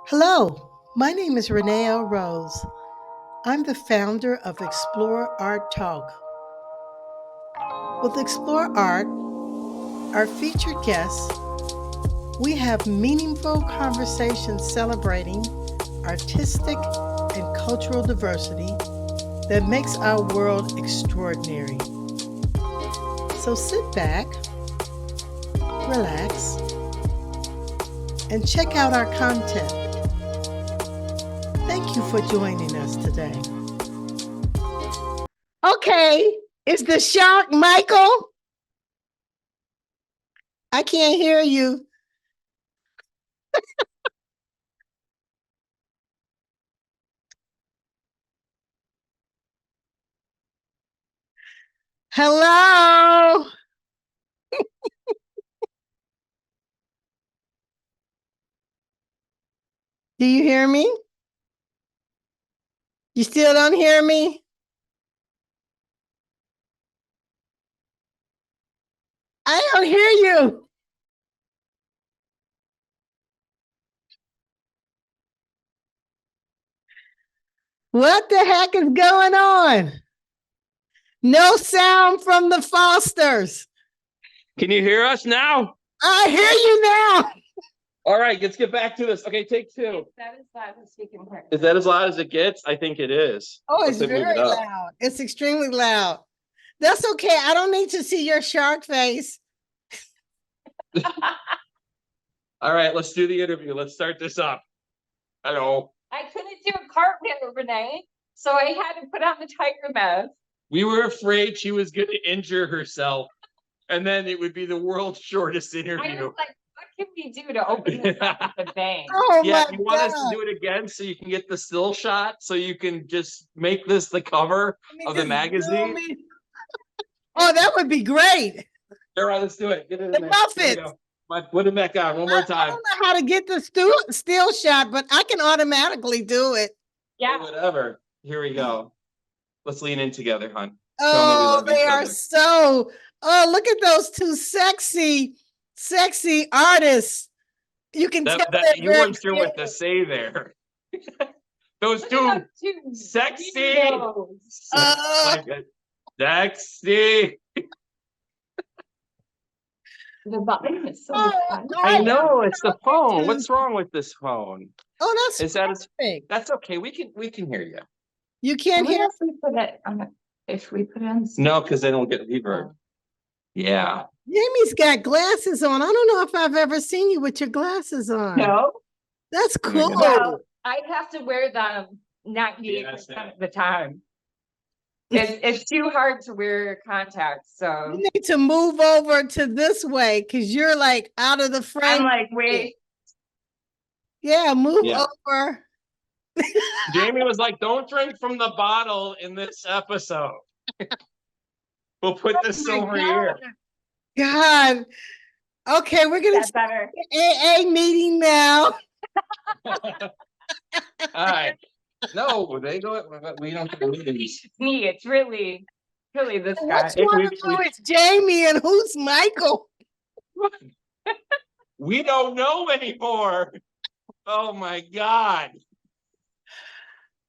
Hello, my name is Renee L. Rose. I'm the founder of Explore Art Talk. With Explore Art, our featured guests, we have meaningful conversations celebrating artistic and cultural diversity that makes our world extraordinary. So sit back, relax, and check out our content. Thank you for joining us today. Okay, is the shark Michael? I can't hear you. Hello. Do you hear me? You still don't hear me? I don't hear you. What the heck is going on? No sound from the Fosters. Can you hear us now? I hear you now. All right, let's get back to this. Okay, take two. That is loud as we can hear. Is that as loud as it gets? I think it is. Oh, it's Let's move very it up. loud. It's extremely loud. That's okay. I don't need to see your shark face. All right, let's do the interview. Let's start this up. Hello. I couldn't do a cartwheel, Renee, so I had to put on the tiger mask. We were afraid she was going to injure herself, and then it would be the world's shortest I interview. was like, what can we do to open this up with a bang? Oh Yeah, my you want us to God. do it again so you can get the still shot, so you can just make this the cover of the Just magazine? zoom in. Oh, that would be great. All right, let's do it. Get it in The there. Muppets. There we go. Put it back on one more I time. don't know how to get the still shot, but I can automatically do it. Yeah. Whatever. Here we go. Let's lean in together, hon. Oh, love each they are other. so. Oh, look at those two sexy artists. You can tell they're You very weren't sure what to say there. Those two sexy. Sexy. The volume is so Oh, fun. I know it's the phone. What's wrong with this phone? Oh, Is that perfect. that's okay. We can hear you. You can't What hear. if we put it on? If we put it on. No, because then it'll get reverb. Yeah. Jamie's got glasses on. I don't know if I've ever seen you with your glasses on. No. That's Oh my cool. God. Well, I'd have to wear them 98% Yeah, of the time. It's too hard to wear contacts, so You need to move over to this way because you're like out of the frame. I'm like, wait. Yeah, move Yeah. over. Jamie was like, "Don't drink from the bottle in this episode." We'll put this Oh my over God. here. God. Okay, we're gonna That's better. AA meeting now. All right. No, they go. We don't get meetings. It's me. It's really this guy. Which one of you is Jamie and who's Michael? We don't know anymore. Oh my God.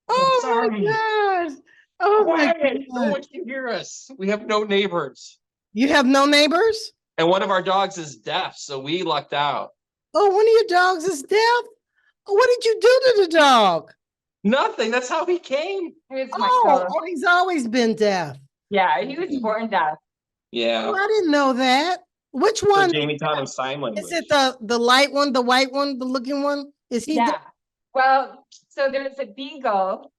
Oh sorry. my God. Oh my Quiet. No God. one can hear us. We have no neighbors. You have no neighbors? And one of our dogs is deaf, so we lucked out. Oh, one of your dogs is deaf? Oh, what did you do to the dog? Nothing. That's how he came. Here's my Oh, coat. he's always been deaf. Yeah, he was born deaf. Yeah. Oh, I didn't know that. Which So one? Jamie taught him sign language. Is it the light one, the white one, the looking one? Is he? Yeah. Well, so there's a beagle.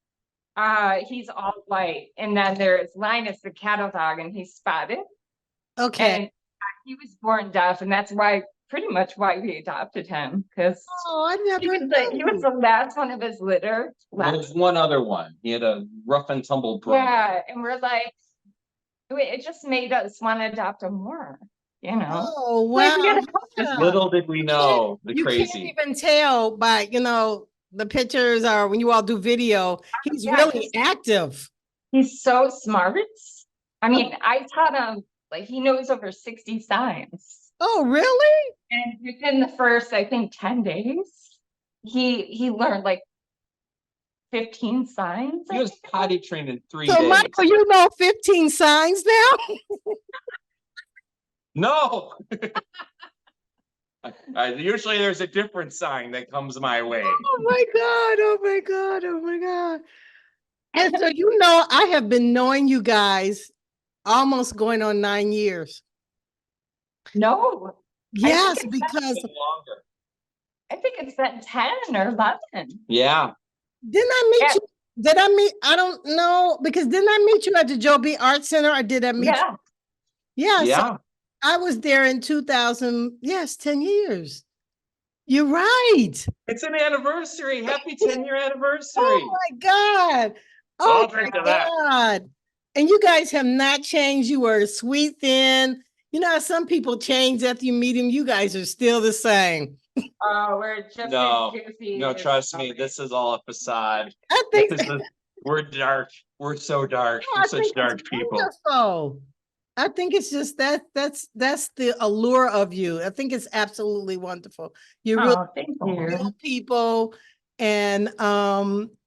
He's all white, and then there's Linus, the cattle dog, and he's spotted. Okay. And he was born deaf, and that's pretty much why we adopted him, because Oh, I never he knew. was the last one of his litter. There's one other one. He had a rough and tumble brother. Yeah, and we're like, it just made us want to adopt him more, you know. Oh, Like, we wow. gotta help Yeah. Little did we know the You can't crazy. even tell by, the pictures or when you all do video. He's Yeah, really active. He's so smart. I mean, I taught him, like, he knows over 60 signs. Oh, really? And within the first, I think, 10 days. he learned like 15 signs. He I was think. potty trained in 3 So, days. Michael, you know 15 signs now? No. Usually there's a different sign that comes my way. Oh my God. Oh my God. Oh my God. And so, you know, I have been knowing you guys almost going on 9 years. No, Yes, it's because Longer. I think it's been 10 or 11. Yeah. didn't I meet Yeah. you? Did I meet? I don't know, because didn't I meet you at the Joe B. Art Center, or did I meet Yeah. you? Yeah, so Yeah. I was there in 2000. Yes, 10 years. You're right. It's an anniversary. Happy 10-year Oh anniversary. my God. I'll Oh drink my to that. God. And you guys have not changed. You were sweet then. You know how some people change after you meet them. You guys are still the same. Oh, we're just No, as goofy. no, as trust me, always. this is all a facade. I think, This is we're dark. We're so dark. I We're such think dark it's people. wonderful. I think it's just that's the allure of you. I think it's absolutely wonderful. You're real Oh, thank real you. people, and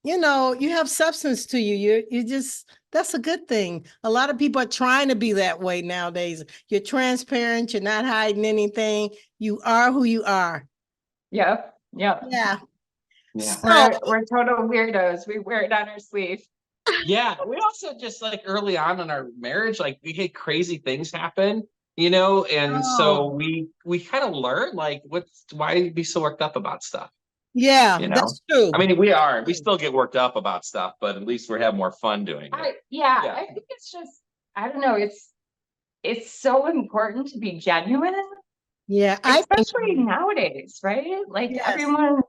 you know, you have substance to you. You just, that's a good thing. A lot of people are trying to be that way nowadays. You're transparent, you're not hiding anything. You are who you are. Yep. Yep. Yeah. Yeah. So We're total weirdos. We wear it on our sleeve. Yeah. We also just like early on in our marriage, like we had crazy things happen, you know, and so oh, we kind of learned like why be so worked up about stuff, yeah, you know? that's true. I mean, we still get worked up about stuff, but at least we have more fun doing it. Yeah, Yeah. I think it's just, I don't know, it's so important to be genuine, Yeah, I think especially nowadays, right? Like yes. everyone,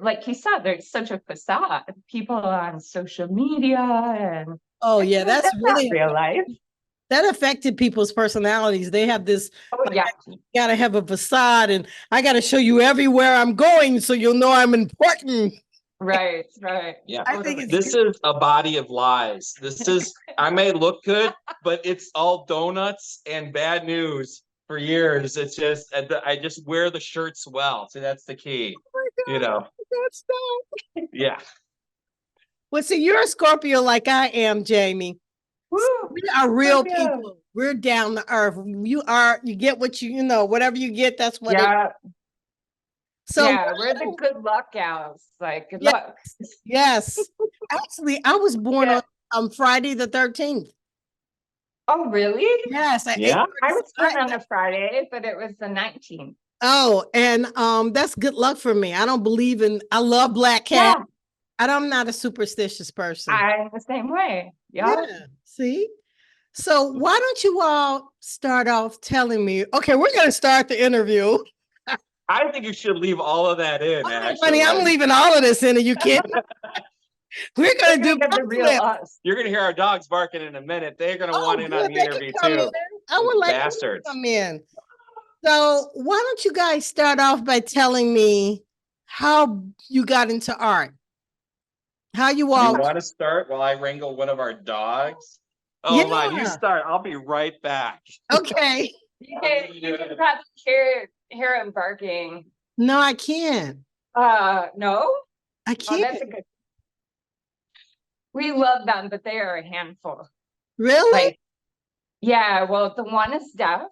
like you said, there's such a facade. People on social media and Oh yeah, that's not really real life. that affected people's personalities. They have this, Oh like, yeah, I gotta have a facade, and I gotta show you everywhere I'm going so you'll know I'm important. right. Yeah. I think it's This is a body of lies. I may look good, but it's all donuts and bad news for years. It's just, I just wear the shirts well. So that's the key, you know? that's not. Yeah. Well, see, you're a Scorpio like I am, Jamie. Woo, We are real Scorpio. people. We're down to earth. You get what you know, whatever you get, that's what it. Yeah, So yeah, we're the good luck gals. Like good yeah, luck. yes. Actually, I was born Yeah. on Friday the 13th. Oh, really? Yes, Yeah. I was born on a Friday, but it was the 19th. Oh, and that's good luck for me. I don't believe in, I love black cat. Yeah, I'm not a superstitious person. I'm the same way. Yeah. Yeah. See? So why don't you all start off telling me? Okay, we're gonna start the interview. I think you should leave all of that in, Okay, actually. honey, I'm leaving all of this in. Are you kidding? We're They're gonna do gonna get the real clips. us. You're going to hear our dogs barking in a minute. They're going to Oh, want in on good. the They can interview come too. in. I would like them to Bastards. come in. So why don't you guys start off by telling me how you got into art? How you You all? want to start while I wrangle one of our dogs? Oh my, you Yeah. start. I'll be right back. Okay. You can probably hear him barking. No, I can't. No? I Oh, can't. that's a good. We love them, but they are a handful. Really? Like, yeah, well, the one is deaf,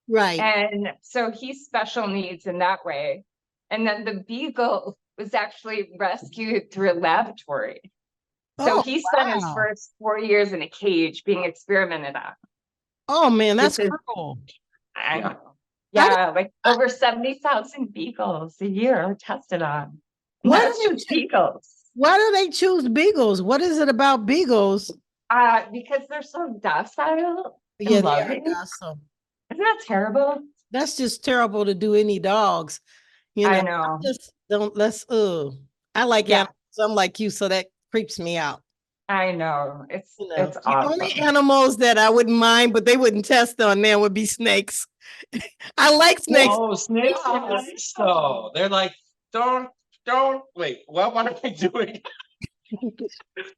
Right. and so he's special needs in that way. And then the beagle was actually rescued through a laboratory. So Oh, he spent his wow. first 4 years in a cage being experimented on. Oh man, that's This is- cool. I Yeah. know. Yeah, like over 70,000 beagles a year are tested on. And Why that's do they just beagles. Why do they choose beagles? What is it about beagles? Because they're so docile and Yeah, they are loving. docile. Isn't that terrible? That's just terrible to do any dogs. You I know, know. just don't let's I like Yeah. animals. I'm like you, so that creeps me out. I know. It's You know, it's the only awesome. animals that I wouldn't mind, but they wouldn't test on there would be snakes. I like snakes. Oh, snakes are nice though. They're like, don't wait. What am I doing?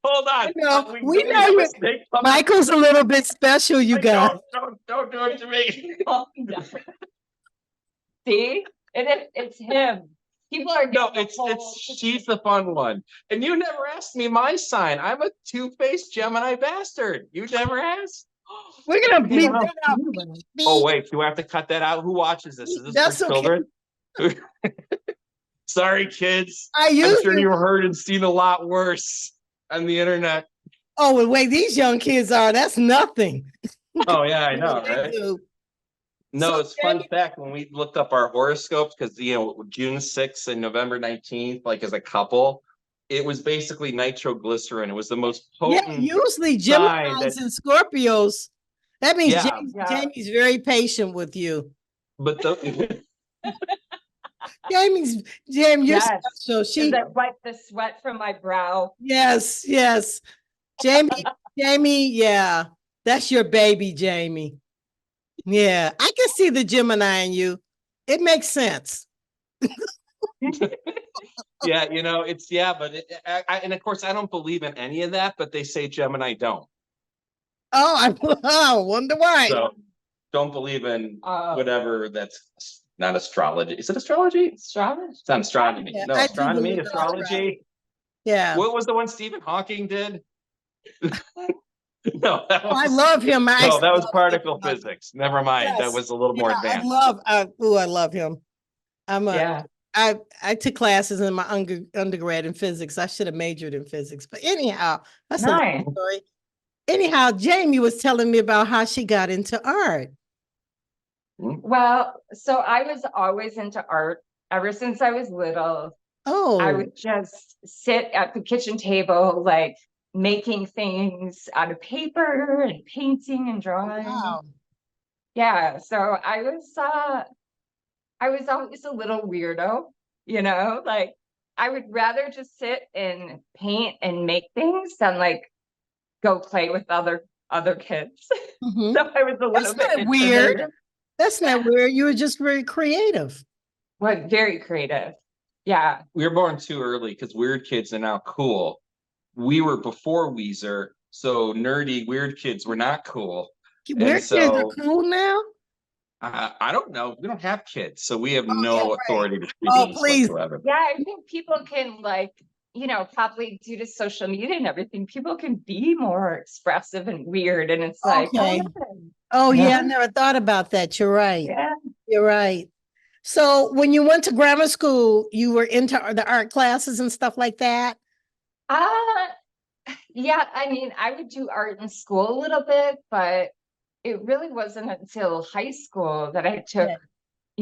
Hold on. know, we do know have a you- snake coming? Michael's a little bit special, you Like, guys. don't do it to me. See? It's him. People are No, getting the whole- she's the fun one. And you never asked me my sign. I'm a two-faced Gemini bastard. You never asked? We're gonna You beat know? that out. Oh, wait, do I have to cut that out? Who watches this? Is this That's for okay. children? Sorry, kids. I I'm usually. sure you've heard and seen a lot worse on the internet. Oh, the way these young kids are, that's nothing. Oh, yeah, I know, What they right? do. No, So, it's fun fact when we looked up our horoscopes, because June 6th and November 19th, like as a couple, it was basically nitroglycerin. It was the most Yeah, potent usually sign Geminis that, and Scorpios. That means yeah, Jamie's very patient with you. but the Jamie, you're Yes. special. Does that wipe the sweat from my brow? Yes. Jamie, yeah, that's your baby, Jamie. Yeah, I can see the Gemini in you. It makes sense. yeah, but and of course I don't believe in any of that, but they say Gemini don't. Oh, I wonder why. So don't believe in Oh. whatever that's not astrology. Is it astrology? Astrology? It's not astronomy. Yeah, No, I do astronomy, believe in astrology. Yeah. What was the one Stephen Hawking did? No, that I was, love him. no, actually that was love particle him. physics. Never mind. That Yes. was a little more advanced. I love him. Yeah. I took classes in my undergrad in physics. I should have majored in physics. But anyhow, that's Nice. another story. Anyhow, Jamie was telling me about how she got into art. Well, so I was always into art ever since I was little. Oh, I would just sit at the kitchen table, like making things out of paper and painting and drawing. wow. Yeah, so I was always a little weirdo, like I would rather just sit and paint and make things than like go play with other kids. Mhm. So I was a little That's bit not weird. introverted. That's not weird. You were just very creative. But very creative. Yeah. We were born too early because weird kids are now cool. We were before Weezer, so nerdy weird kids were not cool. Weird kids are cool now. I don't know. We don't have kids, so we have Oh, no yeah, right. authority to speak Oh, English please. whatsoever. Yeah, I think people can probably due to social media and everything, people can be more expressive and weird. And it's like, Okay. oh, Oh, yeah. yeah, I never thought about that. You're right. Yeah. You're right. So when you went to grammar school, you were into the art classes and stuff like that? Yeah, I mean, I would do art in school a little bit, but it really wasn't until high school that I took,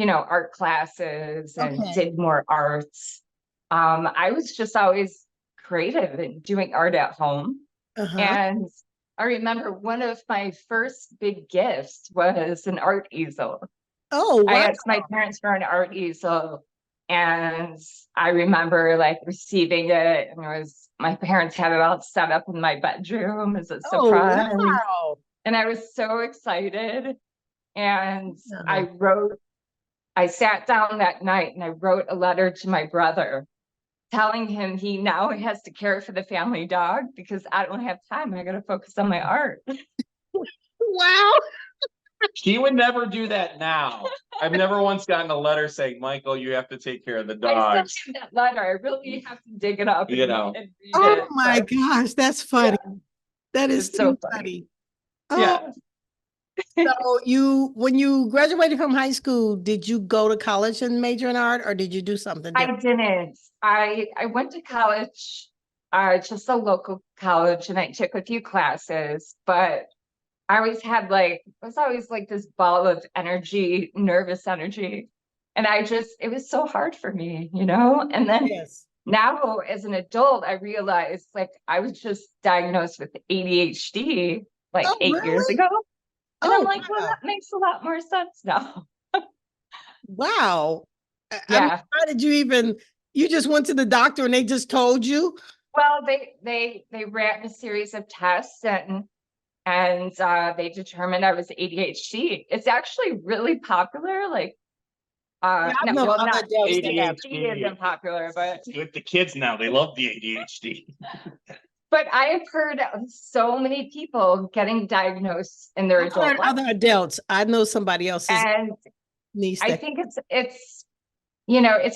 art classes and did more arts. I was just always creative and doing art at home. And I remember one of my first big gifts was an art easel. Oh, wow. I asked my parents for an art easel, and I remember like receiving it, and my parents had it all set up in my bedroom as a surprise. Oh, wow. And I was so excited. And I sat down that night and I wrote a letter to my brother telling him he now has to care for the family dog because I don't have time. I got to focus on my art. Wow. She would never do that now. I've never once gotten a letter saying, Michael, you have to take care of the I dogs. still have that letter. I really have to dig it up. You know. And read Oh it, my but gosh, that's funny. yeah, That is it's so too funny. funny. Yeah. So when you graduated from high school, did you go to college and major in art, or did you do something I different? didn't. I went to college, just a local college, and I took a few classes, but I was always like this ball of energy, nervous energy. And it was so hard for me, And then Yes. now as an adult, I realized like I was just diagnosed with ADHD like Oh, 8 years really? ago. And I'm Oh, like, well, wow. that makes a lot more sense now. Wow. I mean, Yeah. how did you just went to the doctor and they just told you? Well, they ran a series of tests and they determined I was ADHD. It's actually really popular. Like, Yeah, I know other not adults that have. ADHD isn't popular, but With the kids now, they love the ADHD. I have heard of so many people getting diagnosed in their I've adult heard life. other adults. I know somebody else's And niece I that. think it's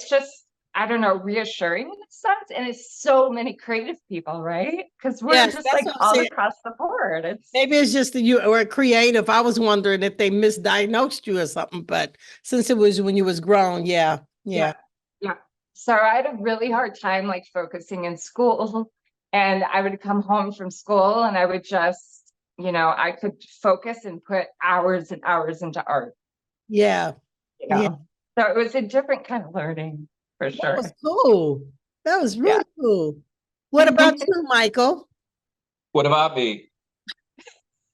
just I don't know, reassuring in a sense. And it's so many creative people, right? Because we're Yes, just that's like what I'm all saying. across the board. It's Maybe it's just that you were creative. I was wondering if they misdiagnosed you or something, but since it was when you was grown, yeah. yeah. So I had a really hard time like focusing in school. And I would come home from school and I would just, I could focus and put hours and hours into art. Yeah. You Yeah. know? So it was a different kind of learning for That sure. was cool. That was Yeah. really cool. What about you, Michael? What about me?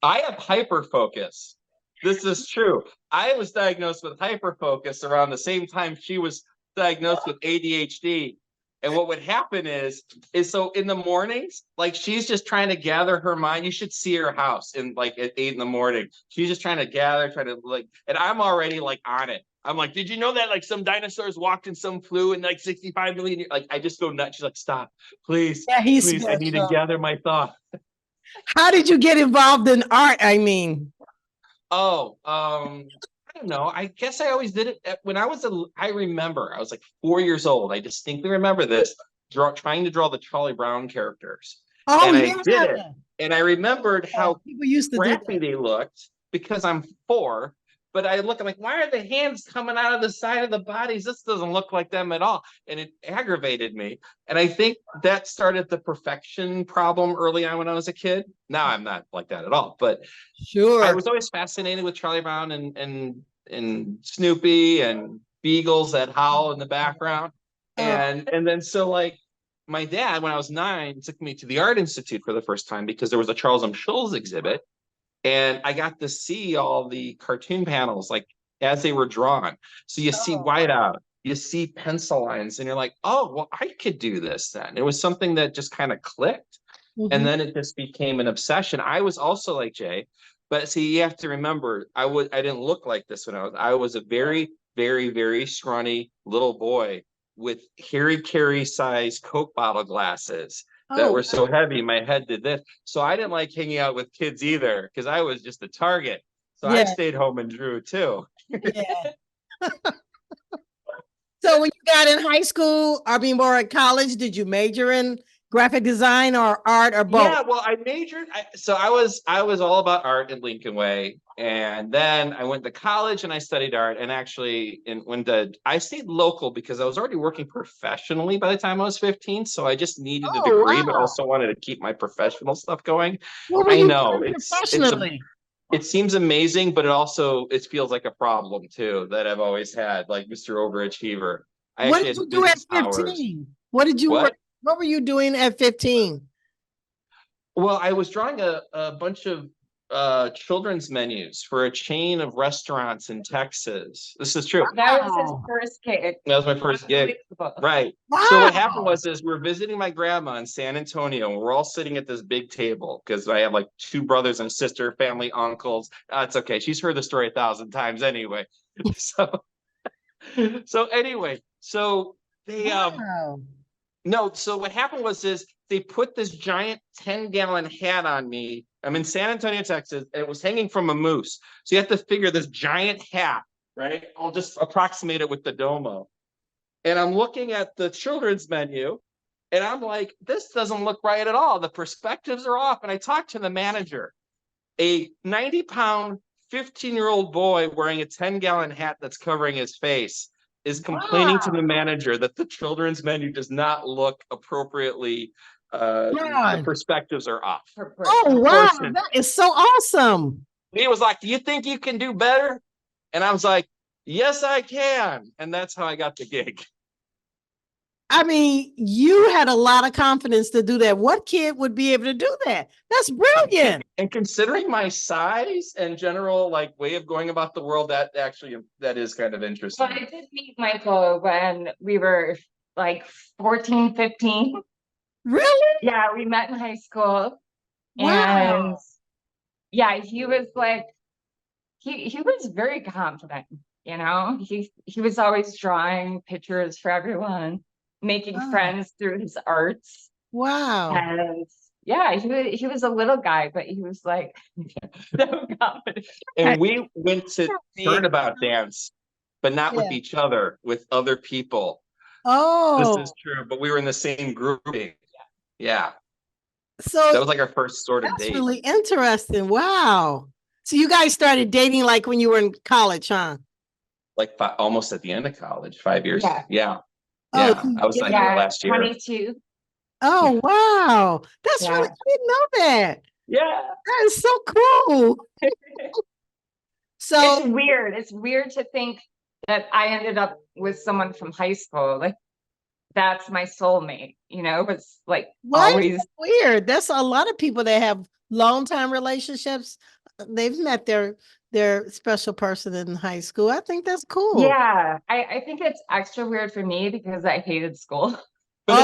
I have hyperfocus. This is true. I was diagnosed with hyperfocus around the same time she was diagnosed with ADHD. And what would happen is so in the mornings, like she's just trying to gather her mind. You should see her house in like at 8 in the morning. She's just trying to gather, trying to like, and I'm already like on it. I'm like, did you know that like some dinosaurs walked and some flew in like 65 million years? Like I just go nuts. She's like, stop, please, Yeah, he's please. I need to special. gather my thoughts. How did you get involved in art? I mean, I don't know. I guess I always did it when I remember I was like 4 years old. I distinctly remember this trying to draw the Charlie Brown characters. oh And I yeah, did it. And I remembered how people used to do crappy that. they looked because I'm 4. But I'm like, why are the hands coming out of the side of the bodies? This doesn't look like them at all. And it aggravated me. And I think that started the perfection problem early on when I was a kid. Now I'm not like that at all. But Sure. I was always fascinated with Charlie Brown and Snoopy and Beagles that howl in the background. And then so like my dad, when I was 9, took me to the Art Institute for the first time because there was a Charles M. Schulz exhibit. And I got to see all the cartoon panels like as they were drawn. So you see whiteout, you see pencil lines, and you're like, oh, well, I could do this then. It was something that just kind of clicked. And then it just became an obsession. I was also like Jay, but see, you have to remember, I didn't look like this when I was a very, very, very scrawny little boy with Harry Carey size Coke bottle glasses that were so heavy, my head did this. So I didn't like hanging out with kids either because I was just a target. So I stayed home and drew too. Yeah. So when you got in high school, or at college, did you major in graphic design or art or both? Yeah, well, I majored. I was all about art at Lincoln Way, and then I went to college and I studied art. And actually, I stayed local because I was already working professionally by the time I was 15. So I just needed a degree, but also wanted to keep my professional stuff going. What were I you know doing professionally? it seems amazing, but it feels like a problem too that I've always had, like Mr. Overachiever. I What actually did you had do at business hours. 15? What did you What? What were you doing at 15? Well, I was drawing a bunch of children's menus for a chain of restaurants in Texas. This is true. That was his first gig. That was my first gig. Right. Wow. So what happened was we're visiting my grandma in San Antonio, and we're all sitting at this big table because I have like 2 brothers and a sister, family, uncles. It's okay. She's heard the story 1,000 times anyway. So anyway, so they no, so what happened was they put this giant 10-gallon hat on me. I'm in San Antonio, Texas, and it was hanging from a moose. So you have to figure this giant hat, right? I'll just approximate it with the domo. And I'm looking at the children's menu, and I'm like, this doesn't look right at all. The perspectives are off. And I talked to the manager, a 90-pound, 15-year-old boy wearing a 10-gallon hat that's covering his face is complaining to the manager that the children's menu does not look appropriately. The perspectives are off. Oh, wow. That is so awesome. He was like, do you think you can do better? And I was like, yes, I can. And that's how I got the gig. I mean, you had a lot of confidence to do that. What kid would be able to do that? That's brilliant. And considering my size and general like way of going about the world, that is kind of interesting. Well, I did meet Michael when we were like 14, 15. Really? Yeah, we met in high school. Wow. And yeah, he was like, he was very confident, he was always drawing pictures for everyone, making friends through his arts. Wow. And yeah, he was a little guy, but he was like so confident. And we went to Turnabout dance, but not with each other, with other people. Oh, This is true, but we were in the same grouping. Yeah. so That was like our first sort of that's date. really interesting. Wow. So you guys started dating like when you were in college, huh? Like almost at the end of college, 5 years. Yeah. Yeah. Oh, Yeah. I was like Yeah, last year. 22. oh, wow. That's Yeah. really, I didn't know that. Yeah. That is so cool. So, It's weird. It's weird to think that I ended up with someone from high school. Like that's my soulmate, it's like why is always. that weird? That's a lot of people that have long time relationships. They've met their special person in high school. I think that's cool. Yeah, I think it's extra weird for me because I hated school. But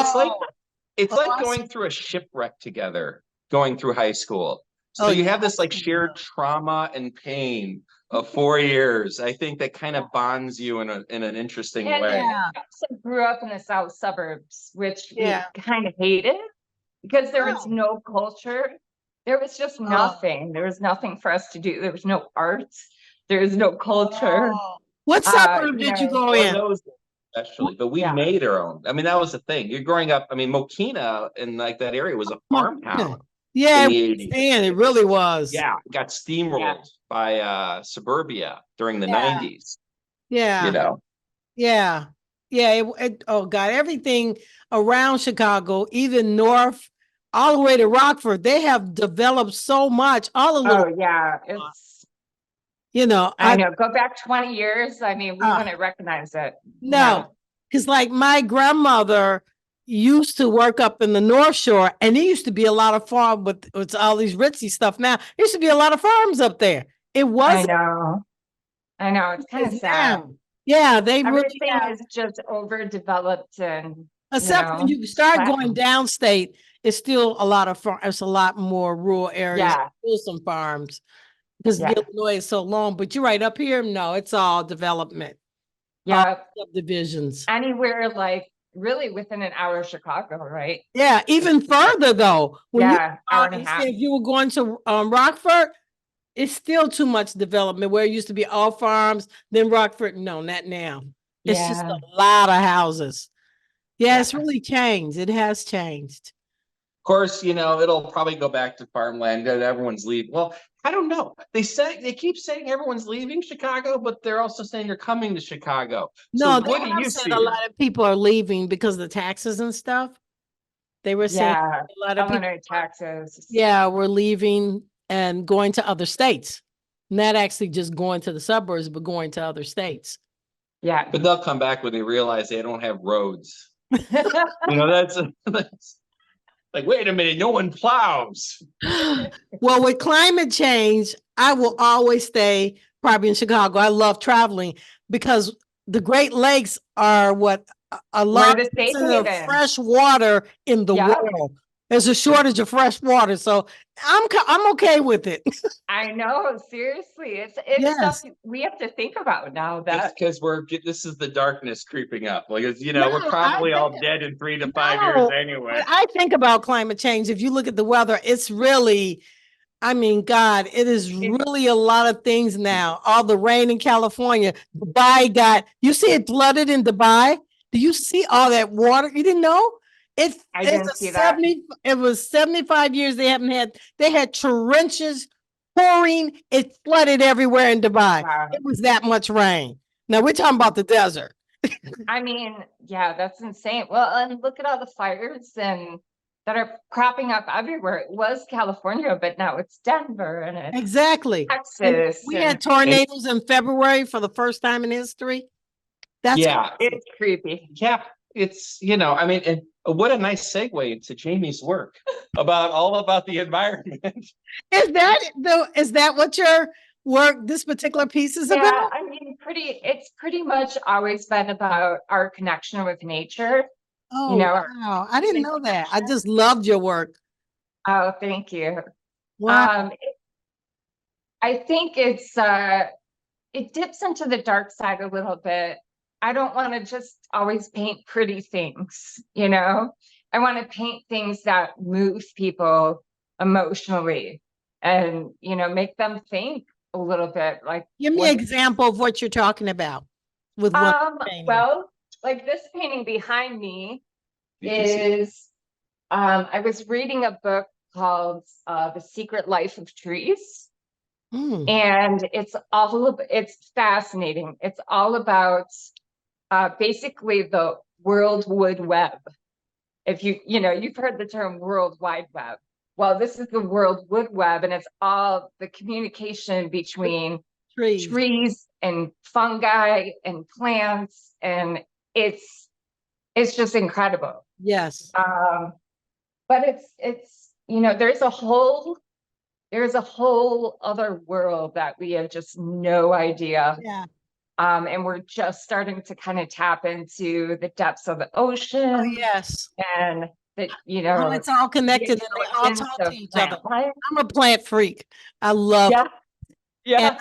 it's like Oh, going through a shipwreck together, going through high school. So oh, you yeah. have this like shared trauma and pain of 4 years. I think that kind of bonds you in an interesting And way. Yeah. I also grew up in the south suburbs, which Yeah. we kind of hated because there was Oh. no culture. There was just nothing. There was nothing for us to do. There was no arts. There was no culture. Oh. What suburb did you go Or in? those especially, but we Yeah. made our own. I mean, that was the thing. You're growing up. I mean, Mokina and like that area was a farm town Yeah, in it the was 80s. then. It really was. Yeah, got steamrolled by suburbia during the Yeah. 90s. Yeah. You know, Yeah. Yeah. Oh God, everything around Chicago, even north, all the way to Rockford, they have developed so much. All the little, Oh yeah, it's I I know. Go back 20 years. I mean, we wouldn't recognize it. no, because like my grandmother used to work up in the North Shore, and there used to be a lot of farm with all these ritzy stuff. Now, there used to be a lot of farms up there. It I wasn't know. I know. It's kind of as sad. now. Yeah, they really Everything have. is just overdeveloped and Except when you start going flattened. downstate, it's still a lot of farm. It's a lot more rural areas. Yeah. Still some farms because Yeah. Illinois is so long. But you're right up here. No, it's all development. All Yeah. subdivisions. Anywhere like really within an hour of Chicago, right? Yeah, even further though. When Yeah, hour and a you half. say if you were going to Rockford, it's still too much development where it used to be all farms, then Rockford. No, not now. It's just Yeah. a lot of houses. Yeah, it's Yeah. really changed. It has changed. of course, it'll probably go back to farmland and everyone's leaving. Well, I don't know. They keep saying everyone's leaving Chicago, but they're also saying they're coming to Chicago. No, So they what do have you said see? a lot of people are leaving because of the taxes and stuff. They were saying Yeah. a lot of people, Illinois taxes. yeah, we're leaving and going to other states. Not actually just going to the suburbs, but going to other states. Yeah. But they'll come back when they realize they don't have roads. That's like, wait a minute, no one plows. Well, with climate change, I will always stay probably in Chicago. I love traveling because the Great Lakes are what a large the safe percent of haven. fresh water in the Yep. world. There's a shortage of fresh water, so I'm okay with it. I know, seriously. It's Yes. stuff we have to think about now That's that because this is the darkness creeping up. Like, No, we're probably all dead in 3 to 5 years No, anyway. I think about climate change. If you look at the weather, it's really, I mean, God, it is really a lot of things now. All the rain in California, you see it flooded in Dubai. Do you see all that water? You didn't know? I didn't see that. It was 75 years they had trenches pouring. It flooded everywhere in Dubai. Wow. It was that much rain. Now we're talking about the desert. I mean, yeah, that's insane. Well, and look at all the fires and that are cropping up everywhere. It was California, but now it's Denver and it's Exactly. Texas. We had tornadoes in February for the first time in history. That's it's creepy. Yeah, it's I mean, and what a nice segue into Jamie's work all about the environment. Is that what your work, this particular piece is about? I mean, it's pretty much always been about our connection with nature. Oh, wow. I didn't know that. I just loved your work. Oh, thank you. Wow. I think it dips into the dark side a little bit. I don't want to just always paint pretty things, I want to paint things that move people emotionally and, make them think a little bit. Like, Give me an example of what you're talking about with what well, like this painting behind me is, I was reading a book called The Secret Life of Trees. And it's fascinating. It's all about basically the World Wood Web. If you've heard the term World Wide Web. Well, this is the World Wood Web, and it's all the communication between trees and fungi and plants, and it's just incredible. Yes. But it's there's a whole other world that we have just no idea. Yeah. And we're just starting to kind of tap into the depths of the ocean. Oh, yes. And that, it's all connected and they all talk to each other. I'm a plant freak. I love it. Yeah.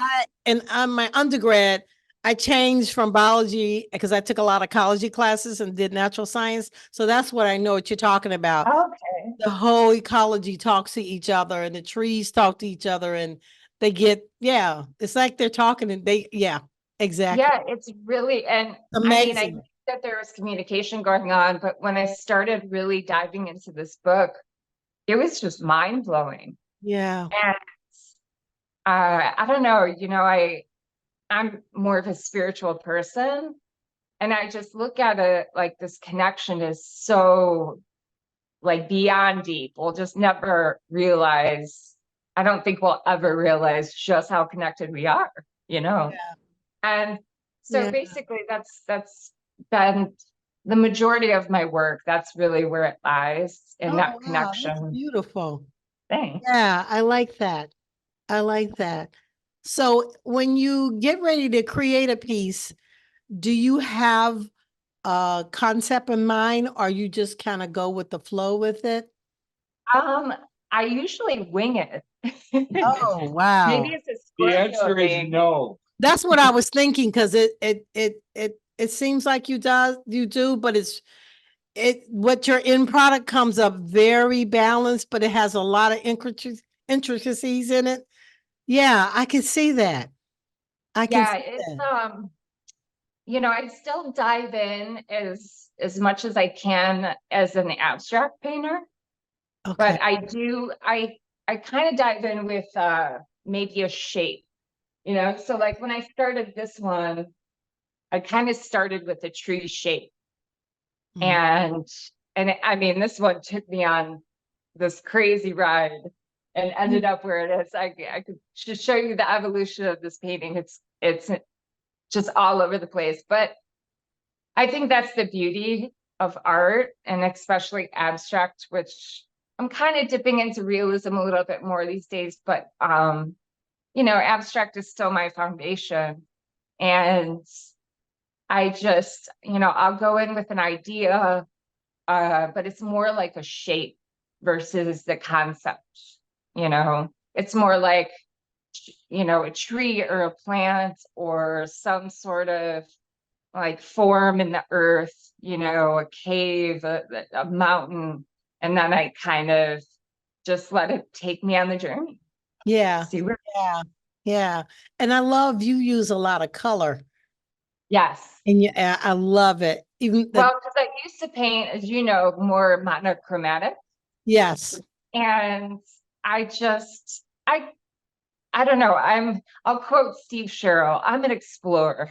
And on my undergrad, I changed from biology because I took a lot of ecology classes and did natural science. So that's what I know what you're talking about. Okay. The whole ecology talks to each other and the trees talk to each other and they get, it's like they're talking and exactly. Yeah, it's really, and amazing. I knew that there was communication going on, but when I started really diving into this book, it was just mind blowing. Yeah. And I don't know, I'm more of a spiritual person, and I just look at it like this connection is so like beyond deep. We'll just never realize. I don't think we'll ever realize just how connected we are, Yeah. And so basically that's been the majority of my work. That's really where it lies in that connection. That's beautiful. Thanks. Yeah, I like that. I like that. So when you get ready to create a piece, do you have a concept in mind or you just kind of go with the flow with it? I usually wing it. Oh, wow. Maybe it's a The answer is no. That's what I was thinking because it seems like you do, but what your end product comes up very balanced, but it has a lot of intricacies in it. Yeah, I can see that. I still dive in as much as I can as an abstract painter. Okay. But I kind of dive in with maybe a shape, so like when I started this one, I kind of started with a tree shape. And I mean, this one took me on this crazy ride and ended up where it is. I could just show you the evolution of this painting. It's just all over the place. But I think that's the beauty of art, and especially abstract, which I'm kind of dipping into realism a little bit more these days. But abstract is still my foundation. And I just, I'll go in with an idea, but it's more like a shape versus the concept, it's more like, a tree or a plant or some sort of like form in the earth, a cave, a mountain. And then I kind of just let it take me on the journey. Yeah. Yeah. And I love you use a lot of color. Yes. And I love it. Well, because I used to paint, as you know, more monochromatic. Yes. And I don't know. I'll quote Steve Sherrill. I'm an explorer.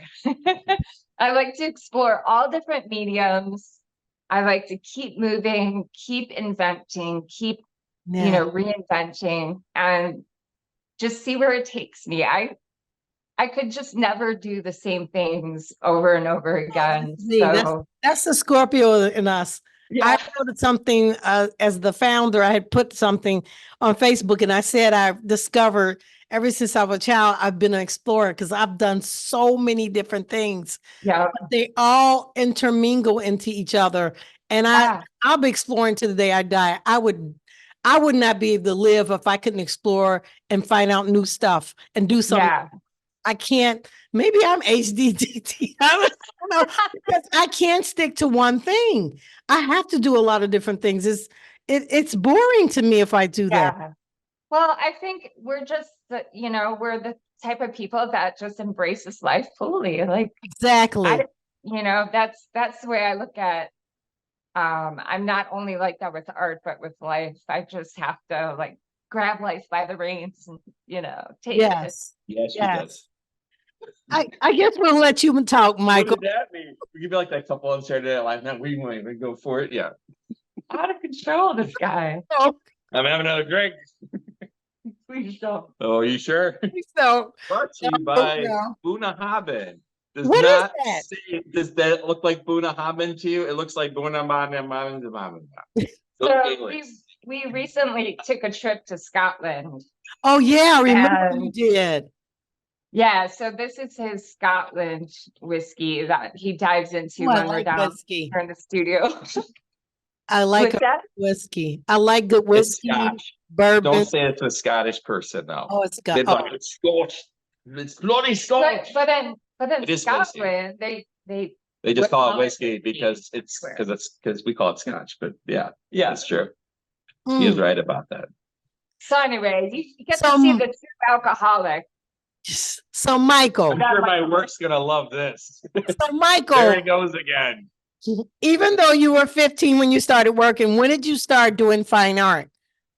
I like to explore all different mediums. I like to keep moving, keep inventing, keep, reinventing, and just see where it takes me. I could just never do the same things over and over again. That's the Scorpio in us. Yeah. I wrote something as the founder. I had put something on Facebook and I said I discovered ever since I was a child, I've been an explorer because I've done so many different things. Yeah. They all intermingle into each other. And I'll be exploring to the day I die. I would not be able to live if I couldn't explore and find out new stuff and do something. Yeah. I can't, maybe I'm HDDT. I don't know, because I can't stick to one thing. I have to do a lot of different things. It's boring to me if I do that. Well, I think we're just, we're the type of people that just embraces life fully. Like, exactly. that's the way I look at, I'm not only like that with art, but with life. I just have to like grab life by the reins and, take it. Yes. Yes, she Yes. does. I guess we'll let you talk, Michael. What does that mean? We could be like that couple on Saturday Night Live. Now we won't even go for it. Yeah. Out of control, this guy. Oh, I'm having another drink. Please don't. Oh, you sure? so Brought to you no, by no. Bunahaben. Does What is not that? say, does that look like Bunahaben to you? It looks like Bunahaben. So we recently took a trip to Scotland. Oh yeah, I remember And- you did. Yeah, so this is his Scotland whiskey that he dives into Oh, I when we're like down whiskey. here in the studio. I like What's that? whiskey. I like good It's whiskey, Scotch. bourbon. Don't say it to a Scottish person, though. Oh, it's got. It's like it's Scotch. It's bloody Scotch. But in It is whiskey. Scotland, they They just what call it call it whiskey whiskey? because we call it Scotch. But yeah, that's true. Mm. He is right about that. So anyway, you get So- to see the true alcoholic. So Michael, I'm sure my work's gonna love this. so There Michael, he goes again. even though you were 15 when you started working, when did you start doing fine art?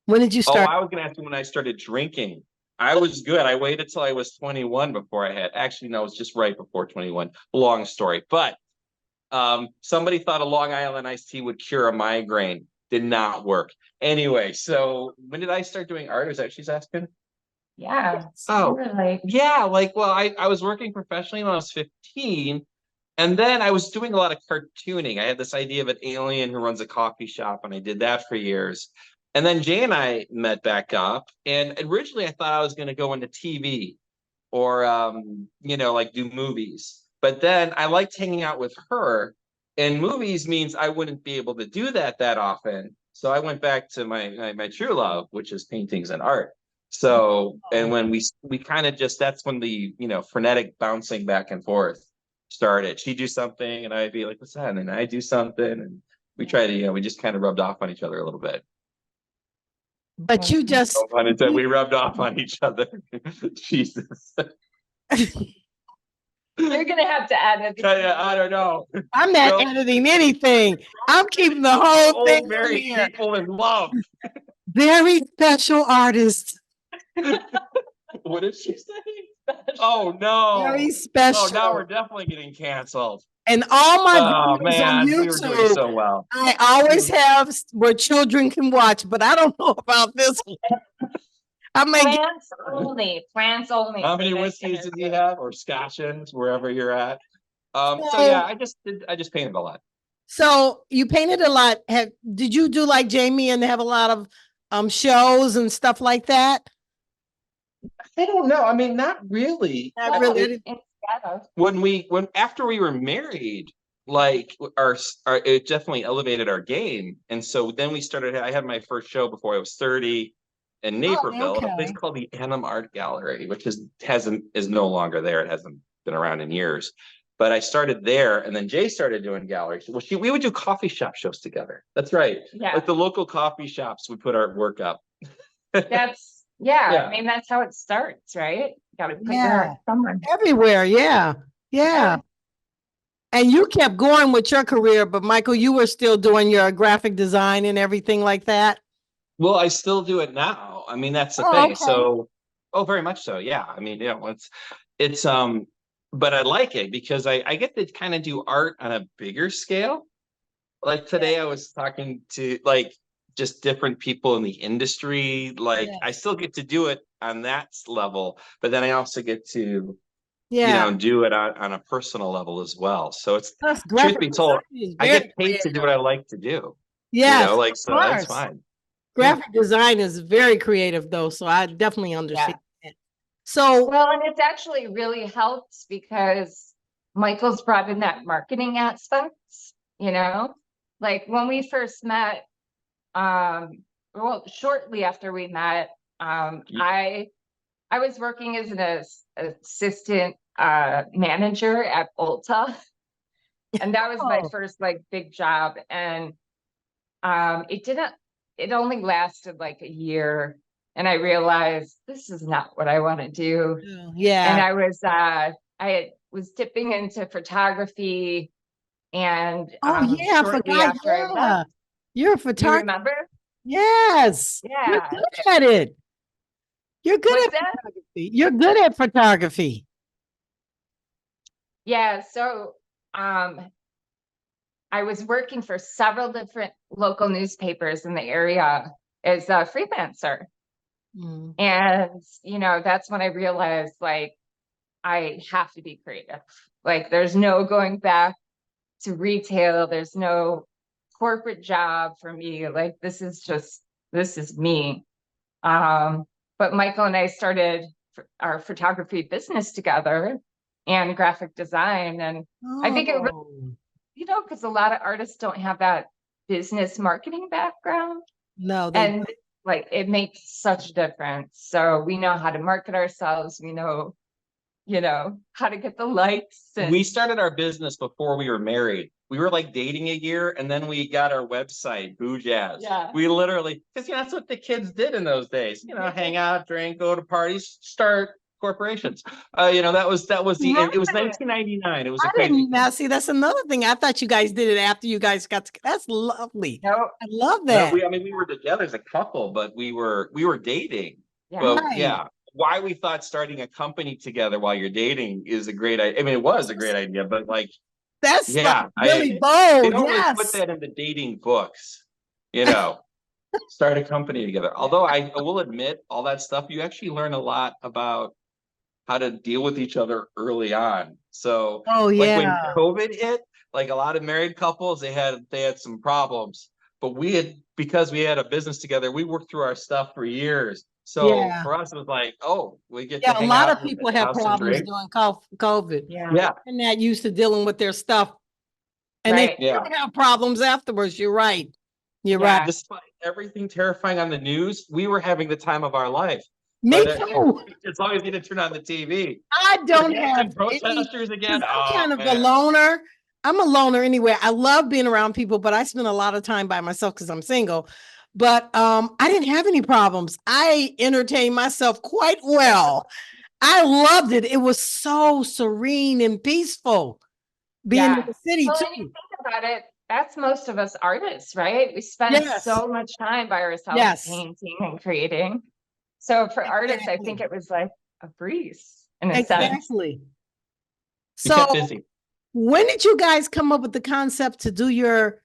When did you Oh, start? I was gonna ask you when I started drinking. I was good. I waited till I was 21 before I had. Actually, no, it was just right before 21. Long story, but somebody thought a Long Island iced tea would cure a migraine. Did not work. Anyway, so when did I start doing art? Is that what she's asking? Yeah. Oh. Really. Yeah, I was working professionally when I was 15. And then I was doing a lot of cartooning. I had this idea of an alien who runs a coffee shop, and I did that for years. And then Jay and I met back up. And originally I thought I was going to go into TV or, like do movies. But then I liked hanging out with her. And movies means I wouldn't be able to do that often. So I went back to my true love, which is paintings and art. So, and when we kind of just, that's when the, frenetic bouncing back and forth started. She'd do something and I'd be like, what's that? And then I do something. And we try to, we just kind of rubbed off on each other a little bit. But you just No pun intended, we rubbed off on each other. Jesus. You're gonna have to add it. I don't know. I'm not Well- editing anything. I'm keeping the whole Old thing married here. people in love. Very special artist. What did she say? Oh no. Very special. Oh, now we're definitely getting canceled. And all my Oh videos man, on we were doing YouTube, so well. I always have where children can watch, but I don't know about this one. I may get, Plants only. How many whiskeys did you have, or scotches, wherever you're at? So yeah, I just painted a lot. so you painted a lot. Did you do like Jaime and have a lot of shows and stuff like that? I don't know. I mean, not really. Not really. After we were married, like our it definitely elevated our game. And so then I had my first show before I was 30 in Naperville, okay. a place called the Annam Art Gallery, which is no longer there. It hasn't been around in years. But I started there, and then Jay started doing galleries. Well, we would do coffee shop shows together. That's right. Yeah. Like the local coffee shops would put our work up. I mean, that's how it starts, right? Got to put your art somewhere. Everywhere, yeah. And you kept going with your career, but Michael, you were still doing your graphic design and everything like that. Well, I still do it now. I mean, that's the thing. Okay. So, very much so. Yeah. I mean, it's but I like it because I get to kind of do art on a bigger scale. Like today I was talking to just different people in the industry. I still get to do it on that level, but then I also get to, do it on a personal level as well. So it's, truth be told, I get paid to do what I like to do. Yeah. So that's fine. Graphic design is very creative though, so I definitely understand it. So well, and it's actually really helped because Michael's brought in that marketing aspect, like when we first met, shortly after we met, I was working as an assistant manager at Ulta, and that was my first big job. And it only lasted like a year, and I realized this is not what I want to do. Yeah. And I was dipping into photography, And I shortly forgot. after I left, You're a you photographer. remember? Yes. Yeah. You're good at it. You're good What's at that? photography. You're good at photography. Yeah. So I was working for several different local newspapers in the area as a freelancer. And, that's when I realized, like, I have to be creative. Like, there's no going back to retail. There's no corporate job for me. Like, this is me. But Michael and I started our photography business together and graphic design. And I think it really, because a lot of artists don't have that business marketing background. No, and like it makes such a difference. So we know how to market ourselves. We know, how to get the likes. We started our business before we were married. We were like dating a year, and then we got our website, Boo Jazz. Yeah. We literally, because that's what the kids did in those days. Hang out, drink, go to parties, start corporations. That was it was 1999. It was a crazy. Now, see, that's another thing. I thought you guys did it after you guys got together. That's lovely. No, I love that. No, we were together as a couple, but we were dating. Yeah. But Right. yeah, why we thought starting a company together while you're dating is a great idea. I mean, it was a great idea, but like, that's yeah, really they bold. don't really Yes. put that in the dating books, start a company together. Although I will admit, all that stuff, you actually learn a lot about how to deal with each other early on. So, like when COVID hit, like a lot of married couples, they had some problems, but because we had a business together, we worked through our stuff for years. So for us, it was like, oh, we get to hang out. A lot of people have problems during COVID. Yeah. And not used to dealing with their stuff. And Right. they have problems afterwards. You're right. You're right. Despite everything terrifying on the news, we were having the time of our life. Me too. As long as you didn't turn on the TV. I don't have protesters again. I'm kind of a loner. I'm a loner anyway. I love being around people, but I spend a lot of time by myself because I'm single. But I didn't have any problems. I entertained myself quite well. I loved it. It was so serene and peaceful being in the city Well, too. when you think about it, that's most of us artists, right? We spend so much time by ourselves painting and creating. So for artists, I think it was like a breeze in a sense. Exactly. So busy. When did you guys come up with the concept to do your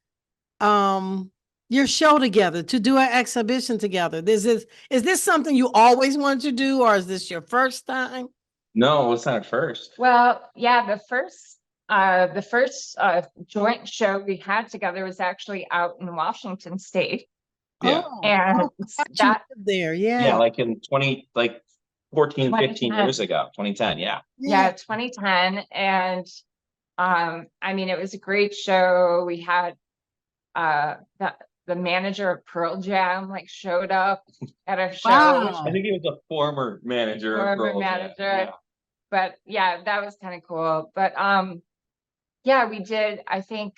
show together, to do an exhibition together? Is this something you always wanted to do, or is this your first time? No, it's not first. Well, yeah, the first joint show we had together was actually out in Washington State. Yeah. And that there, yeah, like in 14, 15 years ago, 2010. Yeah. Yeah, 2010. And I mean, it was a great show. We had the manager of Pearl Jam showed up at our show. Wow. I think he was a former manager. Yeah. But yeah, that was kind of cool. But yeah, we did. I think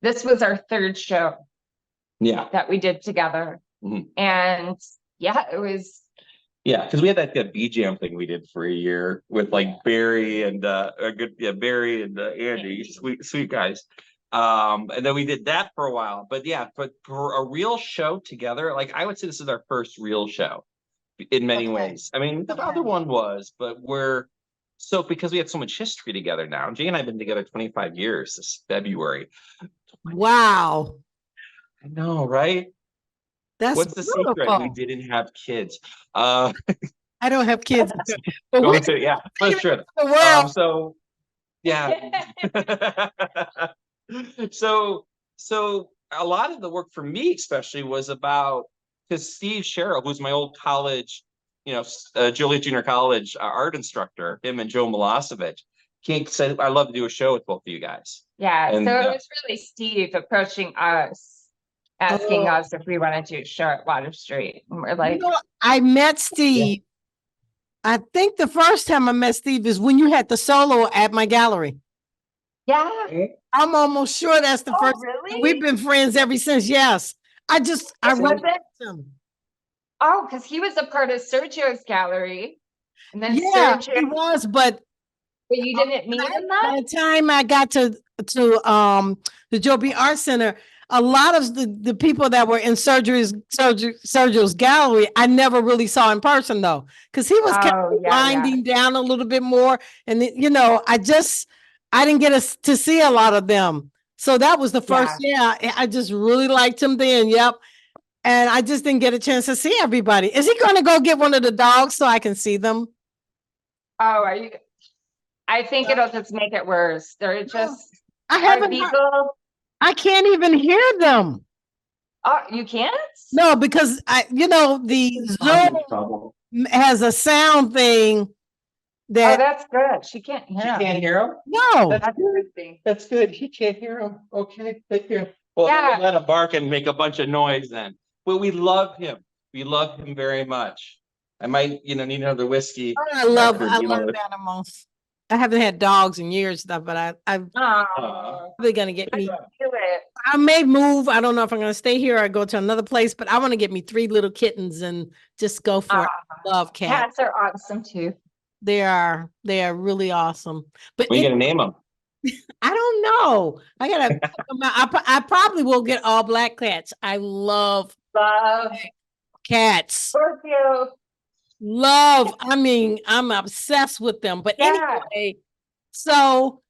this was our third show. Yeah. That we did together. Mm-hmm. And yeah, it was. Yeah, because we had that B Jam thing we did for a year with Barry and Barry and Andy, sweet guys. And then we did that for a while. But yeah, but for a real show together, I would say this is our first real show in many ways. I mean, the other one was, but because we had so much history together now. Jay and I have been together 25 years this February. Wow. I know, right? What's the secret? We didn't have kids. I don't have kids. That's true. So yeah. so a lot of the work for me especially was about, because Steve Sherrill, who's my old college, Joliet Junior College art instructor, him and Joe Milosevic, said, I'd love to do a show with both of you guys. Yeah, and, so it was really Steve approaching us, asking us if we wanted to do a show at Water Street. And we're like, I met Steve. Yeah. I think the first time I met Steve is when you had the solo at my gallery. Yeah. I'm almost sure that's the first. Really? We've been friends ever since. Yes. I went him. Oh, because he was a part of Sergio's gallery. And then he was, but But you didn't meet him By then? the time I got to the Joe B. Art Center, a lot of the people that were in Sergio's gallery, I never really saw in person though, because he was kind Oh, of yeah, winding down a little bit more, and I didn't get to see a lot of them. So that was the first. Yeah. Yeah, I just really liked him then. Yep. And I just didn't get a chance to see everybody. Is he going to go get one of the dogs so I can see them? Oh, are you? I think it'll just make it worse. They're just, I are haven't heard, people, I can't even hear them. oh, you can't? No, because the Zoom has a sound thing Oh, that that's good. She can't She hear him. can't hear him? no. That's That's a good thing. That's good. He can't hear him. Okay, thank you. Well, Yeah. let him bark and make a bunch of noise then. But we love him. We love him very much. I might, need another whiskey. I love after, animals. I haven't had dogs in years though, but I'm Oh, probably gonna get me. do it. I may move. I don't know if I'm gonna stay here or go to another place, but I want to get me 3 little kittens and just go for it. Love cats. Cats are awesome too. They are really awesome. But What are you gonna name him? I don't know. I gotta. I probably will get all black cats. I love Love. cats. Scorpio. Love. I mean, I'm obsessed with them. But Yeah. anyway, so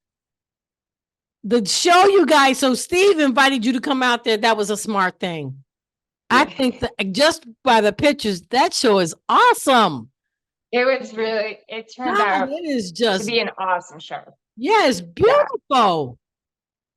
the show you guys. So Steve invited you to come out there. That was a smart thing. I think that just by the pictures, that show is awesome. It was really, it turned God, out it is to just be an awesome show. yeah, it's beautiful.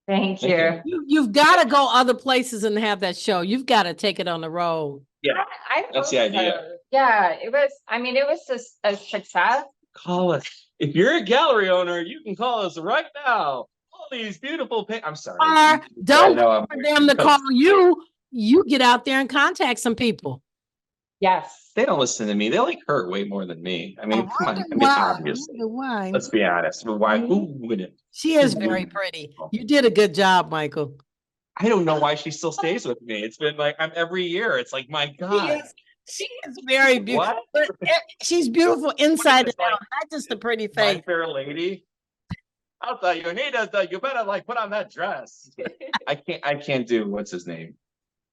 Thank you. You've got to go other places and have that show. You've got to take it on the road. Yeah, I that's the hope idea. so. Yeah, it was, I mean, it was just a success. Call us. If you're a gallery owner, you can call us right now. All these beautiful I'm sorry. Or don't know wait for them to call you. You get out there and contact some people. Yes. They don't listen to me. They like her way more than me. I mean, come on. I mean, Why? obviously. Why? Let's be honest. Why? Who wouldn't? She is very pretty. You did a good job, Michael. I don't know why she still stays with me. It's been like I'm every year. It's like my God. She is very beautiful. What? She's beautiful inside and Like, out, not just a pretty My face. Fair Lady. I'll tell you, Anita, you better like put on that dress. I can't do what's his name?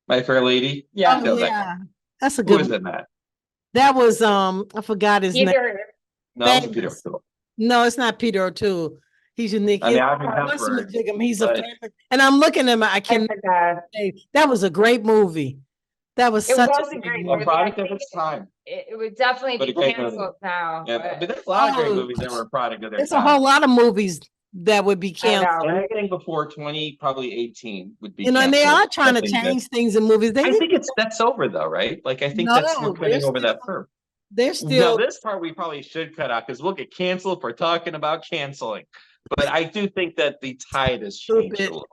My Fair Lady. Yeah. Oh, yeah. That's a Who good is one. it, Matt? That was I forgot his name. Either, No, it's Peter O'Toole. No, it's not Peter O'Toole. He's unique. I mean, He's a favorite. And I'm looking at him. I I can't forgot. say that was a great movie. That was It such was a a great great movie. A product of its time. It would definitely But be a great movie. canceled now. Yeah, but but there's a lot of great Oh, movies that were a product of their There's a time. whole lot of movies that would be I know, canceled. right? Anything before 20, probably 18 would be And they canceled. are trying to I think change things in movies. I think that's over though, right? Like I think that's we're No, cutting they're over that still- curve. They're Now still this part we probably should cut out because we'll get canceled for talking about canceling. But I do think that the tide has changed a Stupid. little.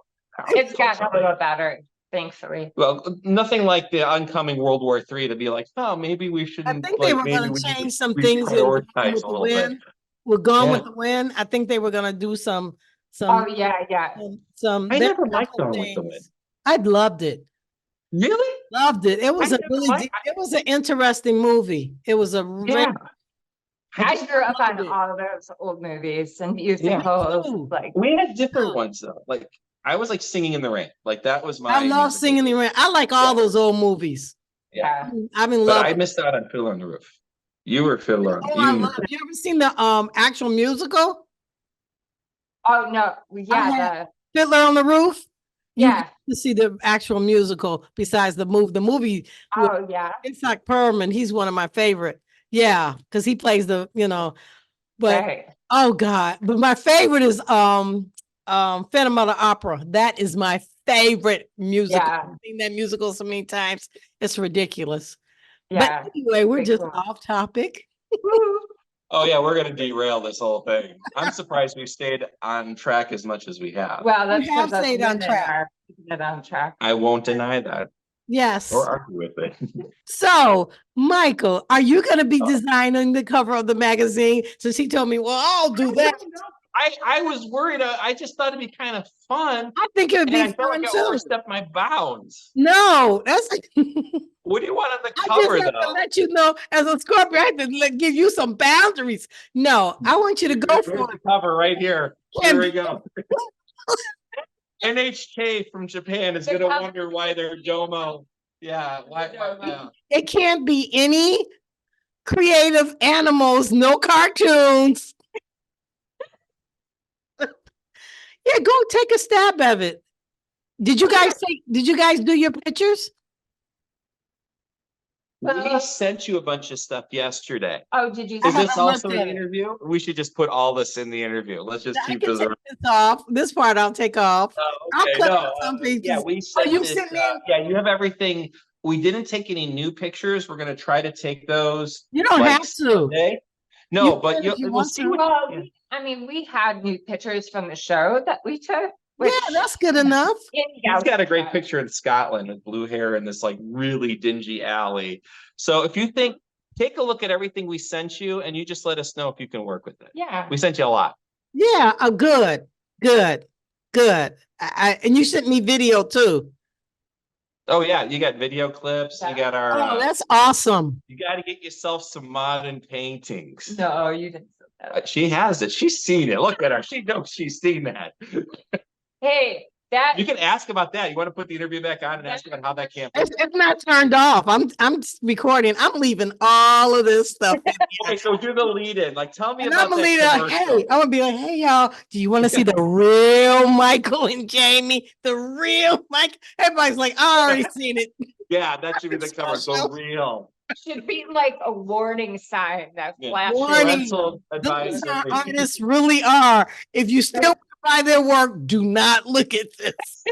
It's gotten a little better, thankfully. Well, nothing like the oncoming World War III to be like, oh, maybe we I shouldn't. think they were maybe going we to need change some to things in prioritize Gone with a the little bit. Wind. We're Gone Yeah. with the Wind. I think they were going to do some. Oh, yeah. Some. I there never were liked some Gone with the things. Wind. I loved it. Really? Loved it. It was I a never really liked- deep, it was an interesting movie. It was a Yeah. I grew up on loved it. all those old movies and Me musicals. too. Like, We had different ones though. Like I was like Singing in the Rain. Like that was my. I love musical. Singing in the Rain. I like all those old movies. yeah. I'm in But love. I missed out on Fiddler on the Roof. You were Fiddler. Oh, I love. You ever seen the actual musical Oh, no. Yeah. Fiddler on the Roof? You Yeah. get to see the actual musical besides the movie. The movie with Oh, yeah. Isaac Perlman, he's one of my favorite. Yeah, because he plays the, but Right. oh God. But my favorite is Phantom of the Opera. That is my favorite musical. Yeah. I've seen that musical so many times. It's ridiculous. Yeah. But anyway, we're Pretty just cool. off topic. Woo. Oh yeah, we're gonna derail this whole thing. I'm surprised we stayed on track as much as we have. Well, that's We have 'cause us stayed on women track. are keeping it on track. I won't deny that Yes. or argue with it. So, Michael, are you going to be Oh. designing the cover of the magazine? So she told me, well, I'll do that. I was worried. I just thought it'd be kind of fun. I think it would And be I felt fun like I too. overstepped my bounds. No, that's. What do you want on the I cover, just have to though? let you know, as a Scorpio, I have to give you some boundaries. No, I want you to go There's for the it. cover right here. Here Can't we be- go. NHK from Japan is going to wonder why their domo. Yeah, why? Yeah. It can't be any creative animals, no cartoons. Yeah, go take a stab at it. Did you guys do your pictures? We sent you a bunch of stuff yesterday. Oh, did you? Is this haven't also looked an at it. interview? We should just put all this in the interview. Let's just I keep can this. take this off. This part I'll take off. I'll Okay, cut no, out some pieces. yeah, we Oh, sent you this. sent me. Yeah, you have everything. We didn't take any new pictures. We're gonna try to take those. You don't like, have to. Sunday. No, You but can if you we'll want see to. what. Well, Yeah. I mean, we had new pictures from the show that we took. Yeah, that's good enough. He's got a great picture in Scotland with blue hair in this like really dingy alley. So if you think, take a look at everything we sent you, and you just let us know if you can work with it. Yeah. We sent you a lot. Yeah, good. And you sent me video too. Oh yeah, you got video clips. You got our. Oh, that's awesome. You got to get yourself some modern paintings. No, you didn't. She has it. She's seen it. Look at her. She knows she's seen that. Hey, that You can ask about that. You want to put the interview back on and ask about how that campaign. It's not turned off. I'm recording. I'm leaving all of this stuff in Okay, so do the lead in. Like, tell me And about I'm gonna that leave commercial. hey, I'm gonna be like, hey y'all, do you want to see the real Michael and Jamie? The real Mike. Everybody's like, I already seen it. Yeah, that should be the cover. So real. should be like a warning sign that Yeah. flashes. Warning. Parental Those advisory. are artists really are. If you still buy their work, do not look at this.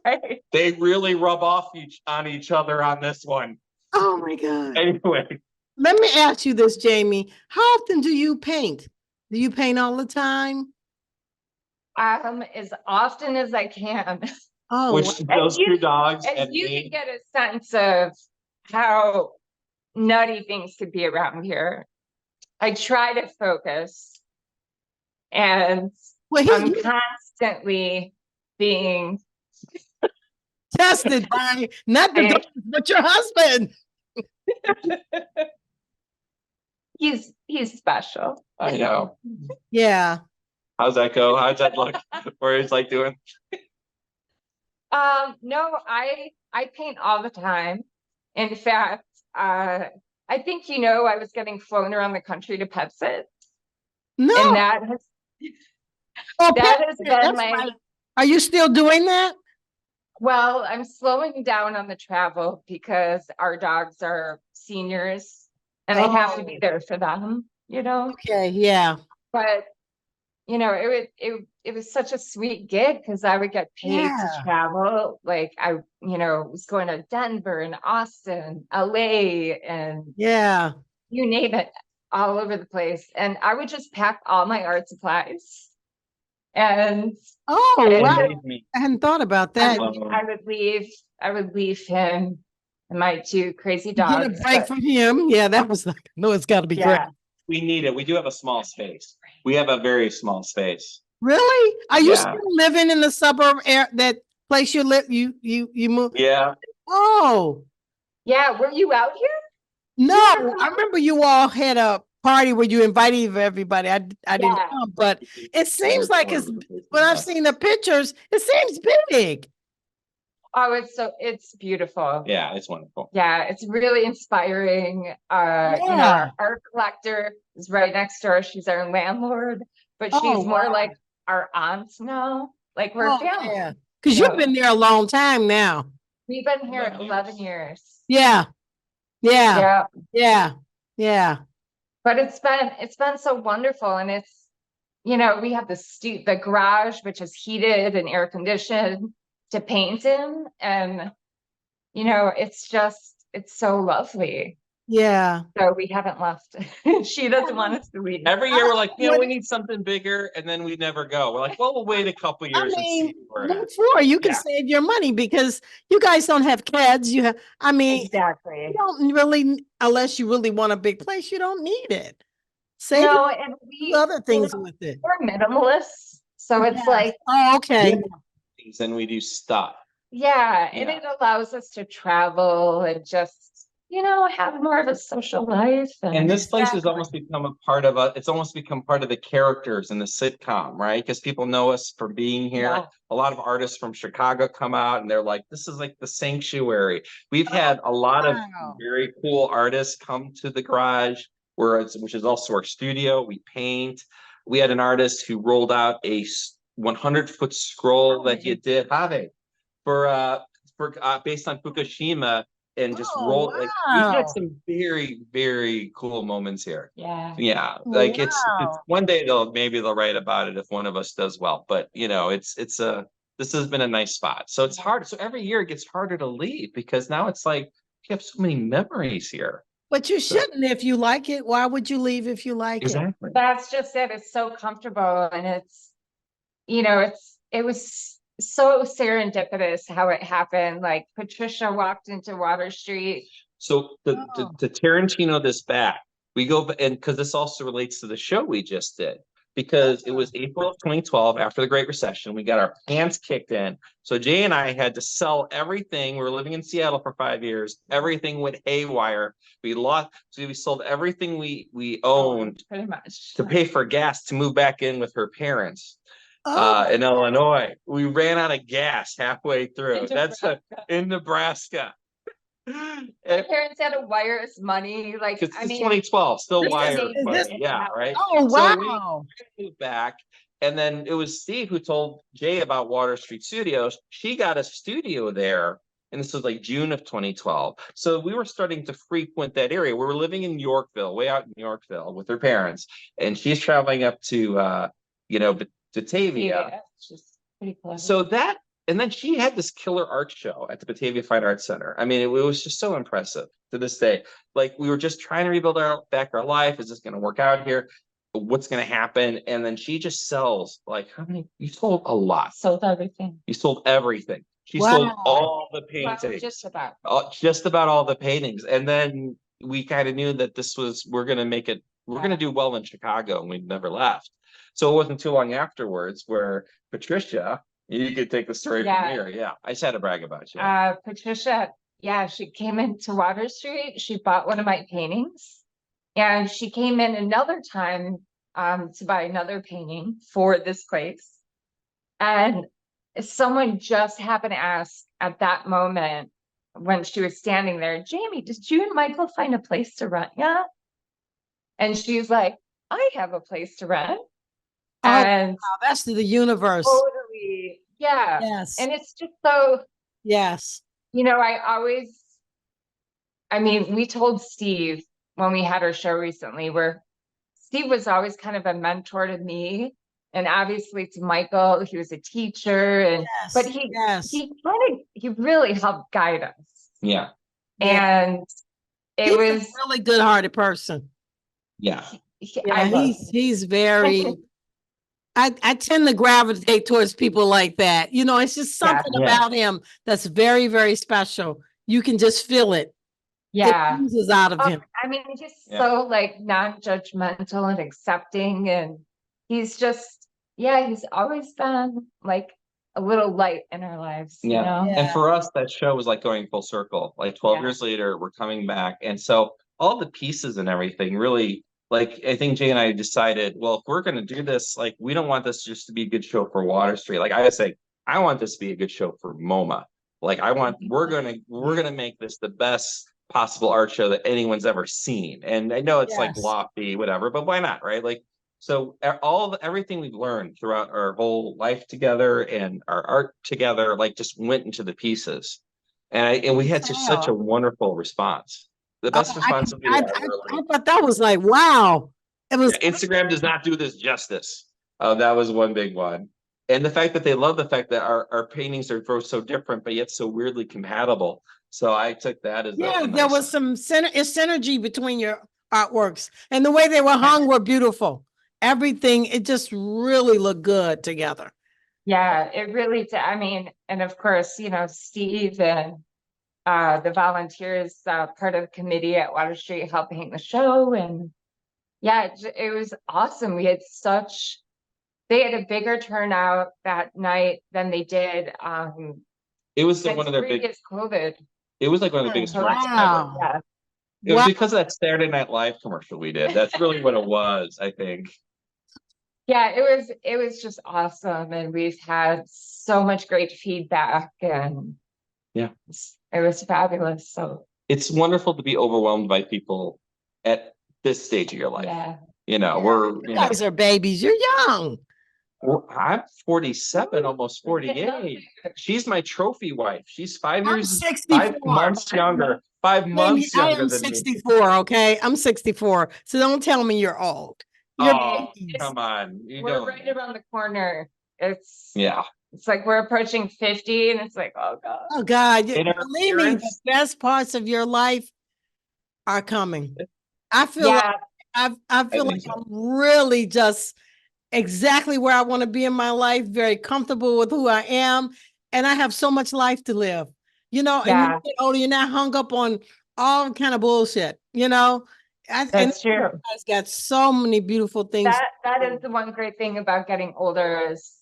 Right? They really rub off on each other on this one. Oh my God. Anyway, Let me ask you this, Jamie. How often do you paint? Do you paint all the time? As often as I can. Oh, which those two dogs And and you me. can get a sense of how nutty things could be around here. I try to focus, and well, I'm constantly being tested by not the dogs, but your husband. he's special. I know. Yeah. How's that go? How's that look? Where he's like doing? No, I paint all the time. In fact, I think I was getting flown around the country to pet sit. No. And that has been my right. Are you still doing that? Well, I'm slowing down on the travel because our dogs are seniors and I have to be there for them, Okay, yeah. But it was such a sweet gig because I would get paid to travel. Like I was going to Denver and Austin, LA, and you name it, all over the place. And I would just pack all my art supplies. And wow. I hadn't thought about that. I would leave him and my two crazy dogs. Get a break from him. Yeah, that was like, no, it's got to be great. We need it. We do have a small space. We have a very small space. Really? Are you still living in the suburb that place you live? You moved? Yeah. Oh. Yeah. Were you out here? No, I remember you all had a party where you invited everybody. I didn't come, but it seems like when I've seen the pictures, it seems big. Oh, it's beautiful. Yeah, it's wonderful. Yeah, it's really inspiring. Our art collector is right next door. She's our landlord, but she's more like our aunt now. Like we're family. Yeah, because you've been there a long time now. We've been here 11 years. Yeah. But it's been so wonderful, and it's we have the garage, which is heated and air conditioned to paint in, and it's so lovely. Yeah. So we haven't left. She doesn't want us to leave. Every year we're like, we need something bigger, and then we never go. We're like, well, we'll wait a couple years and see. You can save your money because you guys don't have kids. Exactly. You don't really, unless you really want a big place, you don't need it. Say No, and do other things with it. we're minimalists. So it's like, oh, okay. And we do stuff. yeah, and it allows us to travel and just, have more of a social life. And this place has almost become a part of it's almost become part of the characters in the sitcom, right? Because people know us for being here. Yeah. A lot of artists from Chicago come out and they're like, this is like the sanctuary. We've had a lot of very cool artists come to the garage, which is also our studio. We paint. We had an artist who rolled out a 100-foot scroll that he did for based on Fukushima, and just roll like we've had some very, very cool moments here. Yeah. Like it's one day maybe they'll write about it if one of us does well, but this has been a nice spot. So it's hard. So every year it gets harder to leave because now it's like you have so many memories here. But you shouldn't if you like it. Why would you leave if you like it? That's just it. It's so comfortable, and it's, it was so serendipitous how it happened. Like Patricia walked into Water Street. So to Tarantino this back, we go, and because this also relates to the show we just did, because it was April of 2012 after the Great Recession. We got our pants kicked in. So Jay and I had to sell everything. We were living in Seattle for 5 years. Everything went haywire. We sold everything we owned pretty much to pay for gas to move back in with her parents. In Illinois. We ran out of gas halfway through. In Nebraska. My parents had to wire us money. Like, it's 2012, still wire money. Yeah, right. Oh, wow. So we moved back, and then it was Steve who told Jay about Water Street Studios. She got a studio there, and this was like June of 2012. So we were starting to frequent that area. We were living in Yorkville, way out in Yorkville with her parents, and she's traveling up to Batavia. Just pretty clever. So and then she had this killer art show at the Batavia Fine Arts Center. I mean, it was just so impressive to this day. Like we were just trying to rebuild back our life. Is this going to work out here? What's going to happen? And then she just sells like how many? You sold a lot. Sold everything. You sold everything. She sold all the paintings. Well, just about all the paintings. And then we kind of knew that we're going to make it. We're going to do well in Chicago, and we never left. So it wasn't too long afterwards where Patricia, you could take the story from here. Yeah, I just had to brag about you. Patricia, she came into Water Street. She bought one of my paintings. And she came in another time to buy another painting for this place. And someone just happened to ask at that moment when she was standing there, Jamie, did you and Michael find a place to rent yet? And she's like, I have a place to rent. And that's the universe. Totally. Yeah. Yes. And it's just so. Yes. We told Steve when we had our show recently, where Steve was always kind of a mentor to me. And obviously to Michael, he was a teacher. But he really helped guide us. Yeah. And it was a really good-hearted person. Yeah. He's very. I tend to gravitate towards people like that. It's just something about him that's very, very special. You can just feel it. Yeah. It oozes out of him. He's so like non-judgmental and accepting. And he's just, he's always been like a little light in our lives. And for us, that show was like going full circle. Like 12 years later, we're coming back. And so all the pieces and everything really, like, I think Jay and I decided, well, if we're going to do this, like, we don't want this just to be a good show for Water Street. Like I say, I want this to be a good show for MoMA. Like we're going to make this the best possible art show that anyone's ever seen. And I know it's like lofty, whatever, but why not? Right. Like, so everything we've learned throughout our whole life together and our art together, like just went into the pieces. And we had such a wonderful response. The best responsibility. I thought that was like, wow. It was Instagram does not do this justice. That was one big one. And the fact that they love the fact that our paintings are so different, but yet so weirdly compatible. So I took that as there was some synergy between your artworks, and the way they were hung were beautiful. Everything, it just really looked good together. Yeah, it really did. And of course, Steve and the volunteers, part of the committee at Water Street helped paint the show. And Yeah, it was awesome. We had they had a bigger turnout that night than they did It was since one of their big. previous COVID. It was like one of the biggest turnouts ever. Wow. Yeah. It was Wow. because of that Saturday Night Live commercial we did. That's really what it was, I think. Yeah, it was just awesome. And we've had so much great feedback, and Yeah, it was fabulous. So it's wonderful to be overwhelmed by people at this stage of your life. yeah. You know, You guys are babies. You're young. I'm 47, almost 48. She's my trophy wife. She's 5 I'm years, 64. 5 months younger, 5 months I younger am than me. 64, okay? I'm 64. So don't tell me you're old. You're Oh, babies. come on. We're right around the corner. It's Yeah. It's like we're approaching 50, and it's like, oh God. Oh God. And our Believe me, the parents- best parts of your life are coming. I feel Yeah, like I feel like think so. I'm really just exactly where I want to be in my life, very comfortable with who I am. And I have so much life to live, you know, and yeah, you get older, you're not hung up on all kind of bullshit, you know. And that's true. you guys got so many beautiful things. That is the one great thing about getting older is,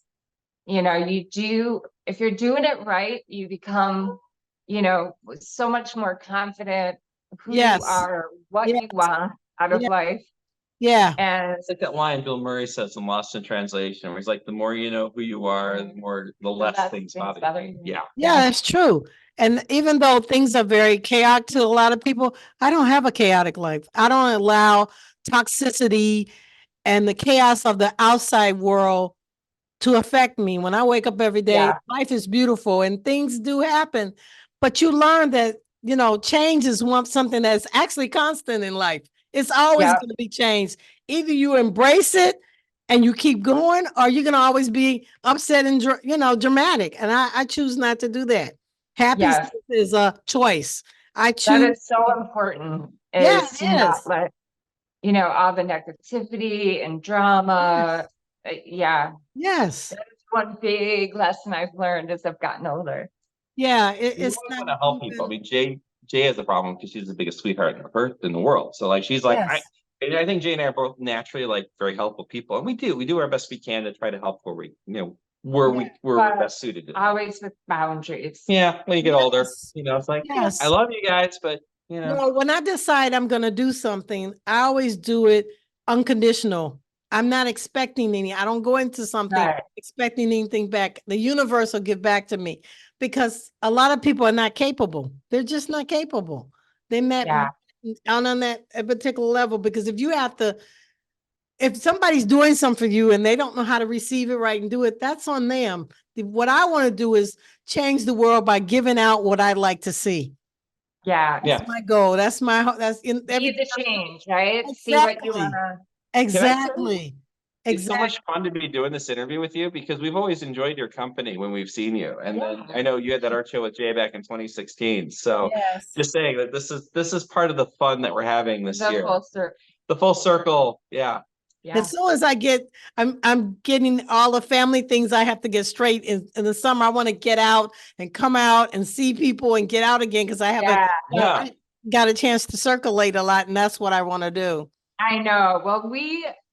you know, if you're doing it right, you become, you know, so much more confident who you Yes. are, what Yes. you want out of Yeah. life. Yeah. And It's like that line Bill Murray says in Lost in Translation, where he's like, the more you know who you are, the less things bother you. Yeah. Yeah, that's true. And even though things are very chaotic to a lot of people, I don't have a chaotic life. I don't allow toxicity and the chaos of the outside world to affect me. When I wake up every day, Yeah. life is beautiful and things do happen. But you learn that, you know, change is something that's actually constant in life. It's always Yeah. going to be changed. Either you embrace it and you keep going, or you're going to always be upset and, you know, dramatic. And I choose not to do that. Happiness Yes. is a choice. I That choose. is so important, Yeah, is it to not is. let, you know, all the negativity and drama. Yeah. Yes. That's one big lesson I've learned as I've gotten older. Yeah. You It's always not want to help people. I mean, Jay has a problem because she's the biggest sweetheart in the earth in the world. So like she's like, Yes. and I think Jay and I are both naturally like very helpful people. And we do our best we can to try to help where we, you know, we're But best suited to. always with boundaries. Yeah, when you get older, Yes. you know, it's like, Yes. I love you guys, but you know. Well, when I decide I'm going to do something, I always do it unconditional. I'm not expecting any. I don't go into something Right. expecting anything back. The universe will give back to me because a lot of people are not capable. They're just not capable. They're not Yeah. on that a particular level, because if somebody's doing something for you and they don't know how to receive it right and do it, that's on them. What I want to do is change the world by giving out what I'd like to see. Yeah. Yeah. That's my goal. That's in Be everything. the change, right? See what you Exactly. wanna. Exactly. It's so Exactly. much fun to be doing this interview with you because we've always enjoyed your company when we've seen you. And then I know you had that art show with Jay back in 2016. So Yes. just saying that this is part of the fun that we're having this The year. full circle. The full circle. Yeah. Yeah. As soon as I'm getting all the family things I have to get straight in the summer. I want to get out and come out and see people and get out again because I have Yeah. I got a chance to circulate a lot, and that's what I want to do. I know. Well,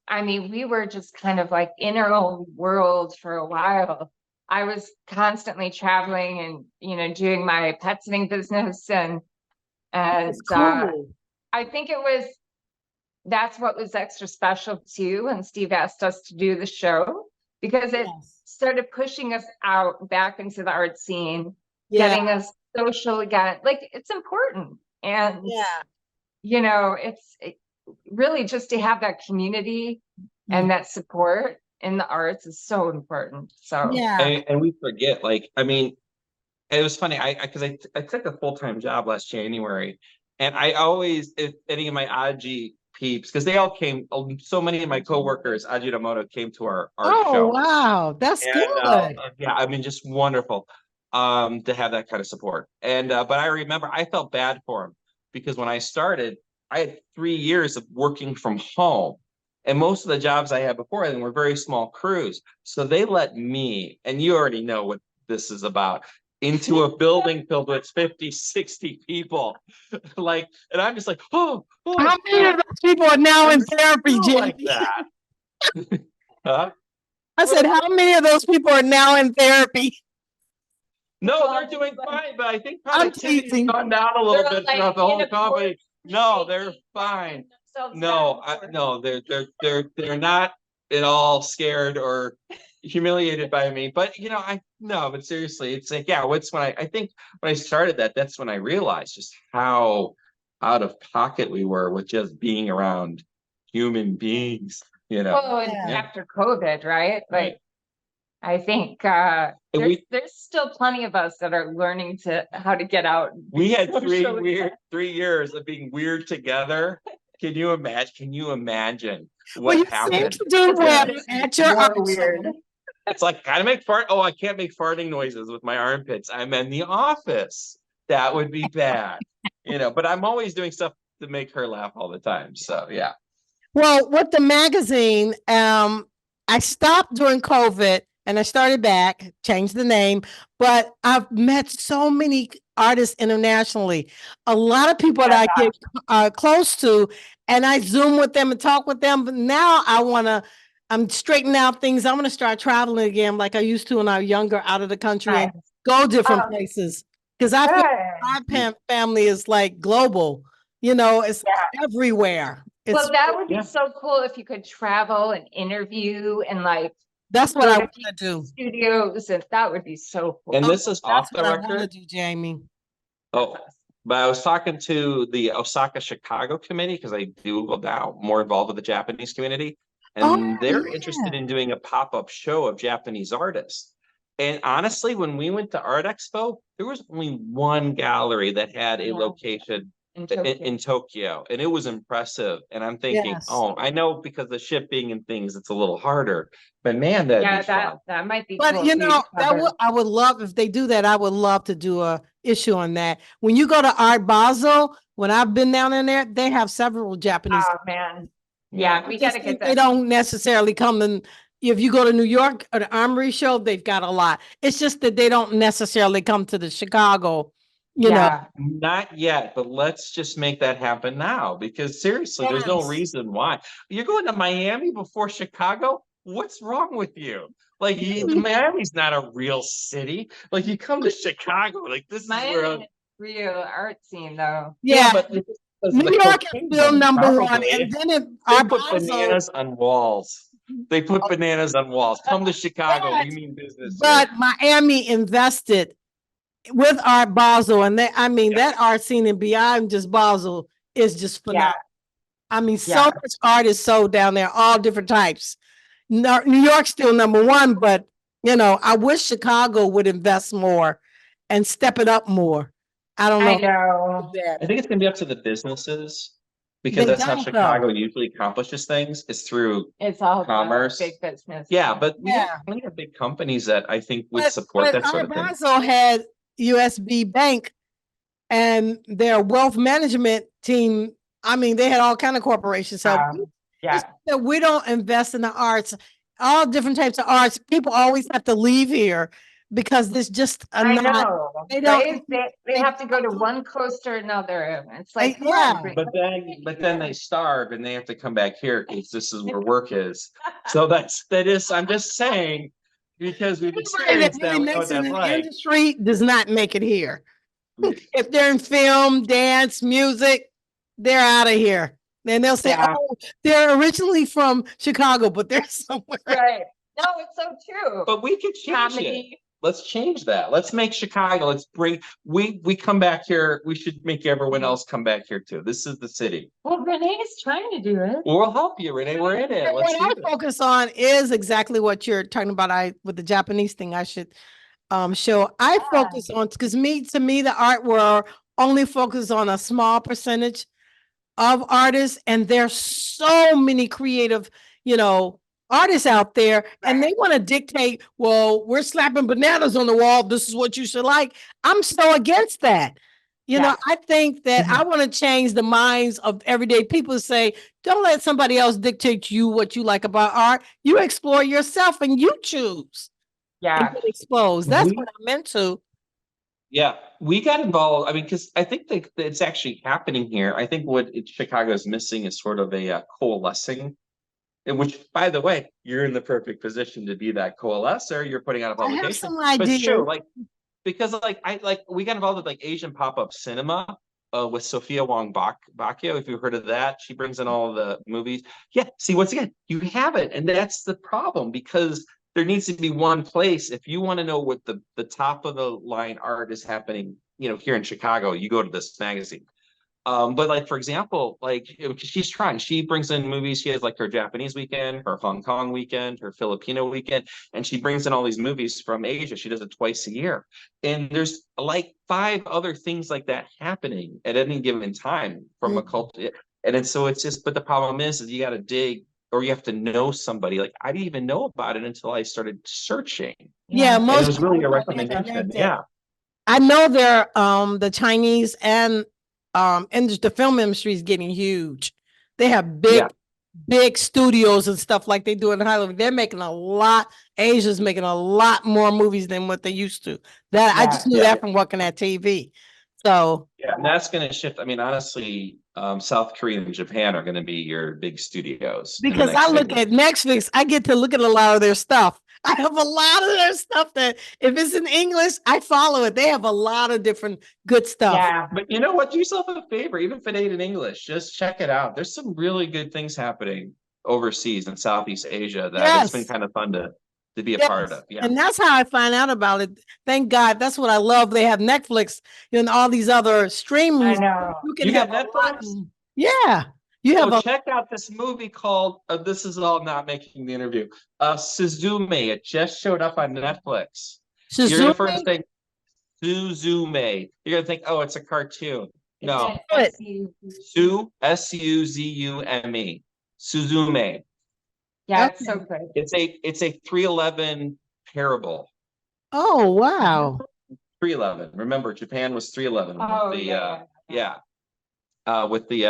I mean, we were just kind of like in our own world for a while. I was constantly traveling and, you know, doing my pet sitting business, and It's cool. I think that's what was extra special too. And Steve asked us to do the show because it Yes. started pushing us out back into the art scene, Yeah. getting us social again. Like, it's important. And, Yeah. you know, really just to have that community and that support in the arts is so important. So Yeah. And we forget, like, I mean, it was funny. Because I took a full-time job last January, and I always, if any of my Aji peeps, because they all came, so many of my coworkers, Aji Damoto, came to our art Oh, show. wow. That's And good. yeah, I mean, just wonderful to have that kind of support. And but I remember I felt bad for him because when I started, I had 3 years of working from home. And most of the jobs I had before then were very small crews. So they let me, and you already know what this is about. into a building filled with 50, 60 people. Like, and I'm just like, oh, How many of those people are now in therapy, Jimmy? like that. Huh? I said, how many of those people are now in therapy? No, they're doing fine, but I think I'm productivity's teasing. gone down a little They're bit like throughout the whole in a company. No, they're fine. No, No, they're not at all scared or humiliated by me. But but seriously, it's like, yeah, what's when I think when I started that's when I realized just how out of pocket we were with just being around human beings, Well, and Yeah. after COVID, right? Right. Like, I think there's still plenty of us that are learning how to get out. and We be had socially- 3 years of being weird together. Can you imagine Well, what you seem happened? to do well It's at your more art weird. show. It's like, gotta make I can't make farting noises with my armpits. I'm in the office. That would be bad. But I'm always doing stuff to make her laugh all the time. So yeah. Well, with the magazine, I stopped during COVID and I started back, changed the name, but I've met so many artists internationally. A lot of people that I get close to, and I Zoom with them and talk with them. But now I'm straightening out things. I'm going to start traveling again like I used to when I was younger, out of the country and Nice. go different Oh, places. Because I feel Good. my family is like global, it's Yeah. everywhere. Well, that would Yeah. be so cool if you could travel and interview and like That's what go I to want to do. studios, and that would be so cool. And this is off That's the what I want to record. do, Jamie. Oh, but I was talking to the Osaka Chicago committee because I do go now more involved with the Japanese community, and Oh, they're yeah. interested in doing a pop-up show of Japanese artists. And honestly, when we went to Art Expo, there was only one gallery that had a Yeah. location In in, Tokyo. in Tokyo, and it was impressive. And I'm thinking, Yes. oh, I know because the shipping and things, it's a little harder. But man, that'd Yeah, be fun. that might be But cool. if you covered- I would love if they do that. I would love to do a issue on that. When you go to Art Basel, when I've been down in there, they have several Japanese. Oh man, yeah, we I just gotta think get they that. don't necessarily come in. If you go to New York or the Armory show, they've got a lot. It's just that they don't necessarily come to the Chicago. Yeah, Not yet, but let's just make that happen now because seriously, there's no Yes. reason why. You're going to Miami before Chicago? What's wrong with you? Like, Miami's not a real city. Like, you come to Chicago, like, this is where. Miami is real art scene though. Yeah, but it's because of New the York is cocaine still money, number one, probably. and then if They Art put Basel, bananas on walls. They put bananas on walls. Come to Chicago. But- We mean business. but Miami invested with Art Basel, and that art scene and beyond just Basel is just phenomenal. I mean, so Yeah. much art is sold down there, all different types. New York's still number one, but I wish Chicago would invest more and step it up more. I don't know. I know. I think it's going to be up to the businesses because They that's how don't, Chicago though. usually accomplishes things. Is through It's all about Commerce. big business. Yeah, but we have Yeah. plenty of big companies that I think would support But that sort Art of thing. Basel had USB Bank and their wealth management team. I mean, they had all kind of corporations. So Yeah, that we don't invest in the arts, all different types of arts. People always have to leave here because there's just I not. know. They don't- Right? They they have to go to don't- one coast or another. It's like, come yeah. on, bring- But then they starve and they have to come back here because this is where work is. So I'm just saying, because we've Everybody that experienced that, really we know what makes it in that's the like. industry does not make it here. If they're in film, dance, music, they're out of here. Then they'll say, Yeah. "Oh, they're originally from Chicago, but they're somewhere." right. No, it's so true. But we could change it. Comedy. Let's change that. Let's make Chicago. Let's bring we come back here. We should make everyone else come back here too. This is the city. Well, Renee's trying to do it. We'll help you, Renee. We're in it. And Let's what do I it. focus on is exactly what you're talking about. With the Japanese thing, I should show. I focus on because to me, the art world only focuses on a small percentage of artists, and there's so many creative, artists out there, and they want to dictate, well, we're slapping bananas on the wall. This is what you should like. I'm so against that. I think that I want to change the minds of everyday people to say, don't let somebody else dictate to you what you like about art. You explore yourself and you choose. Yeah. And get exposed. That's We- what I'm into. Yeah, we got involved. I mean, because I think that it's actually happening here. I think what Chicago is missing is sort of a coalescing, in which, by the way, you're in the perfect position to be that coalescer. You're putting out a I have publication, some but it's true. ideas. Like because we got involved with like Asian pop-up cinema with Sophia Wong Bakio. If you've heard of that, she brings in all the movies. Yeah, see, once again, you have it, and that's the problem because there needs to be one place. If you want to know what the top of the line art is happening, here in Chicago, you go to this magazine. But like for example, like she's trying, she brings in movies. She has like her Japanese weekend, her Hong Kong weekend, her Filipino weekend, and she brings in all these movies from Asia. She does it twice a year. And there's like 5 other things like that happening at any given time from a culture. And then so it's just, but the problem is you got to dig or you have to know somebody. Like I didn't even know about it until I started searching. Yeah, And it most was really a people don't recommendation. connect it. Yeah. I know they're the Chinese and the film industry is getting huge. They have big studios and stuff like they do in Hollywood. They're making a lot. Asia's making a lot more movies than what they used to. I just knew that from working at TV. So yeah, and that's going to shift. I mean, honestly, South Korea and Japan are going to be your big studios. because I look at Netflix, I get to look at a lot of their stuff. I have a lot of their stuff that if it's in English, I follow it. They have a lot of different good stuff. Yeah. But you know what? Do yourself a favor, even if it ain't in English, just check it out. There's some really good things happening overseas in Southeast Asia that it's been kind of fun to be a part of. Yeah. And that's how I find out about it. Thank God. That's what I love. They have Netflix and all these other streamings. I know. You can You have got Netflix? Yeah. You have check out this movie called this is all not making the interview. Suzume. It just showed up on Netflix. You're gonna first think Suzume. You're gonna think, oh, it's a cartoon. No. Suzume. Suzume. Yeah, it's so good. It's a 311 parable. Oh wow. 311. Remember, Japan was 311. Oh, with the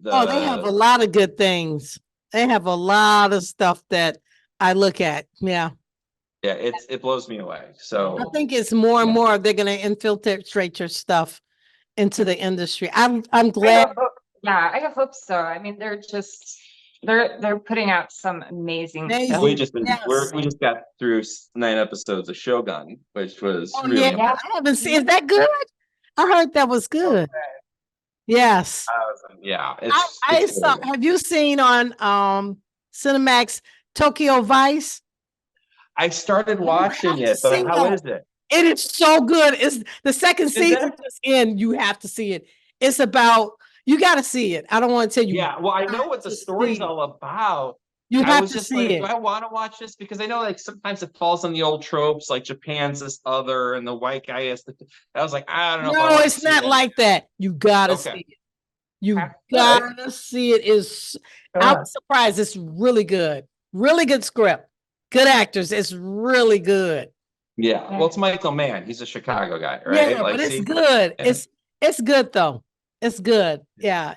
Oh, they have a lot of good things. They have a lot of stuff that I look at. Yeah. Yeah, it blows me away. So I think it's more and more they're gonna infiltrate your stuff into the industry. I'm glad. I hope so. I mean, they're putting out some amazing stuff. We just got through 9 episodes of Shogun, which was really amazing. I haven't seen. Is that good? I heard that was good. Yes. Yeah. I saw. Have you seen on Cinemax Tokyo Vice? I started watching it, but how is it? It is so good. It's the second season just in. You have to see it. It's about. You got to see it. I don't want to tell you. Yeah, well, I know what the story's all about. You have to see it. Do I want to watch this? Because I know like sometimes it falls on the old tropes, like Japan's this other and the white guy is the. I was like, I don't know. No, it's not like that. You gotta see it. You gotta see it. I'm surprised. It's really good. Really good script. Good actors. It's really good. Yeah. Well, it's Michael Mann. He's a Chicago guy, right? Yeah, but it's good. It's good though. It's good. Yeah,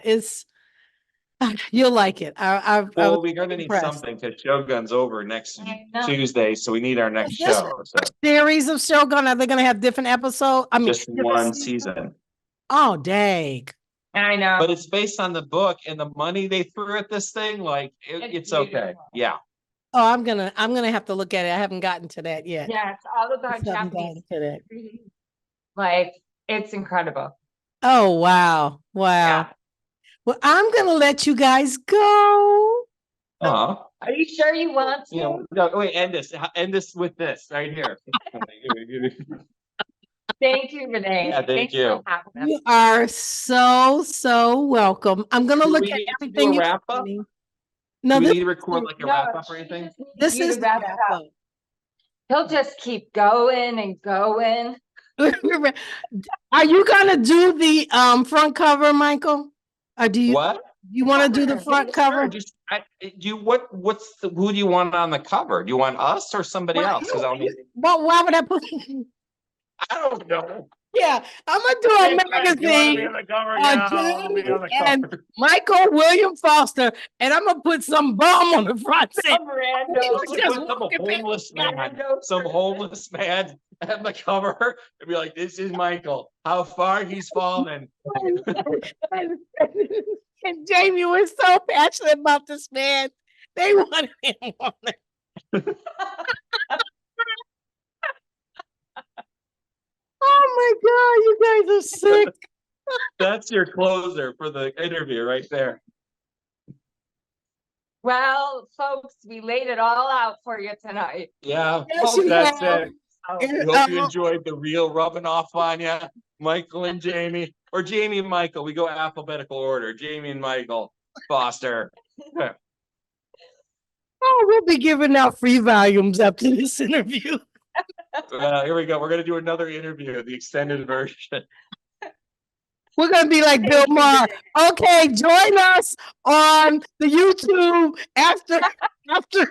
you'll like it. Well, we're gonna need something because Shogun's over next Tuesday, so we need our next show. So. Series of Shogun. Are they gonna have different episodes? I mean, just one season. Oh, dang. I know. But it's based on the book and the money they threw at this thing. Like it's okay. Yeah. Oh, I'm gonna have to look at it. I haven't gotten to that yet. Yeah, it's all about Japanese. Like it's incredible. Oh wow. Yeah. Well, I'm gonna let you guys go. Are you sure you want to? No, wait, end this with this right here. Thank you, Renee. Yeah, thank you. You are so welcome. I'm gonna look at everything you wrap up. No, do we need to record like a wrap up or anything? This is wrap up. He'll just keep going and going. Are you gonna do the front cover, Michael? Or do you want to do the front cover? Who do you want on the cover? Do you want us or somebody else? Because why would I put? I don't know. Yeah, I'm gonna do a Hey, Frank, you wanna be magazine on the cover? on Yeah, I'll be James on the and cover. Michael William Foster, and I'm gonna put some bum on the front. Saying, Some "People rando. Just just put some walking past homeless my man, rando some person. homeless man at the cover and be like, this is Michael. How far he's fallen. and, and Jamie was so passionate about this man. They wanted him on it. Oh my God, you guys are sick. That's your closer for the interview right there. Well, folks, we laid it all out for you tonight. Yeah, Yes, you that's have. it. So, We hope you enjoyed the real rubbing off on you, Michael and Jamie, or Jamie and Michael. We go alphabetical order. Jamie and Michael Foster. Oh, we'll be giving out free volumes after this interview. Here we go. We're gonna do another interview, the extended version. We're gonna be like Bill Maher. Okay, join us on the YouTube after The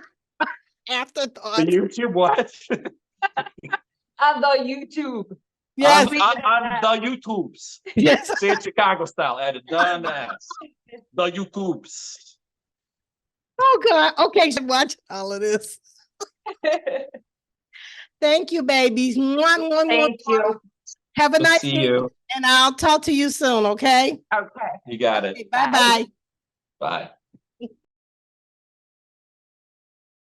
afterthoughts. YouTube what? on the YouTube. Yes, on the YouTubes. yes. Say it Chicago style. Add a done ass. The YouTubes. Oh God. Okay, should watch all of this. Thank you, babies. Mwah, mwah, mwah, Thank mwah. you. Have a We'll nice see day, you. and I'll talk to you soon. Okay. Okay. You got it. Bye bye. Bye.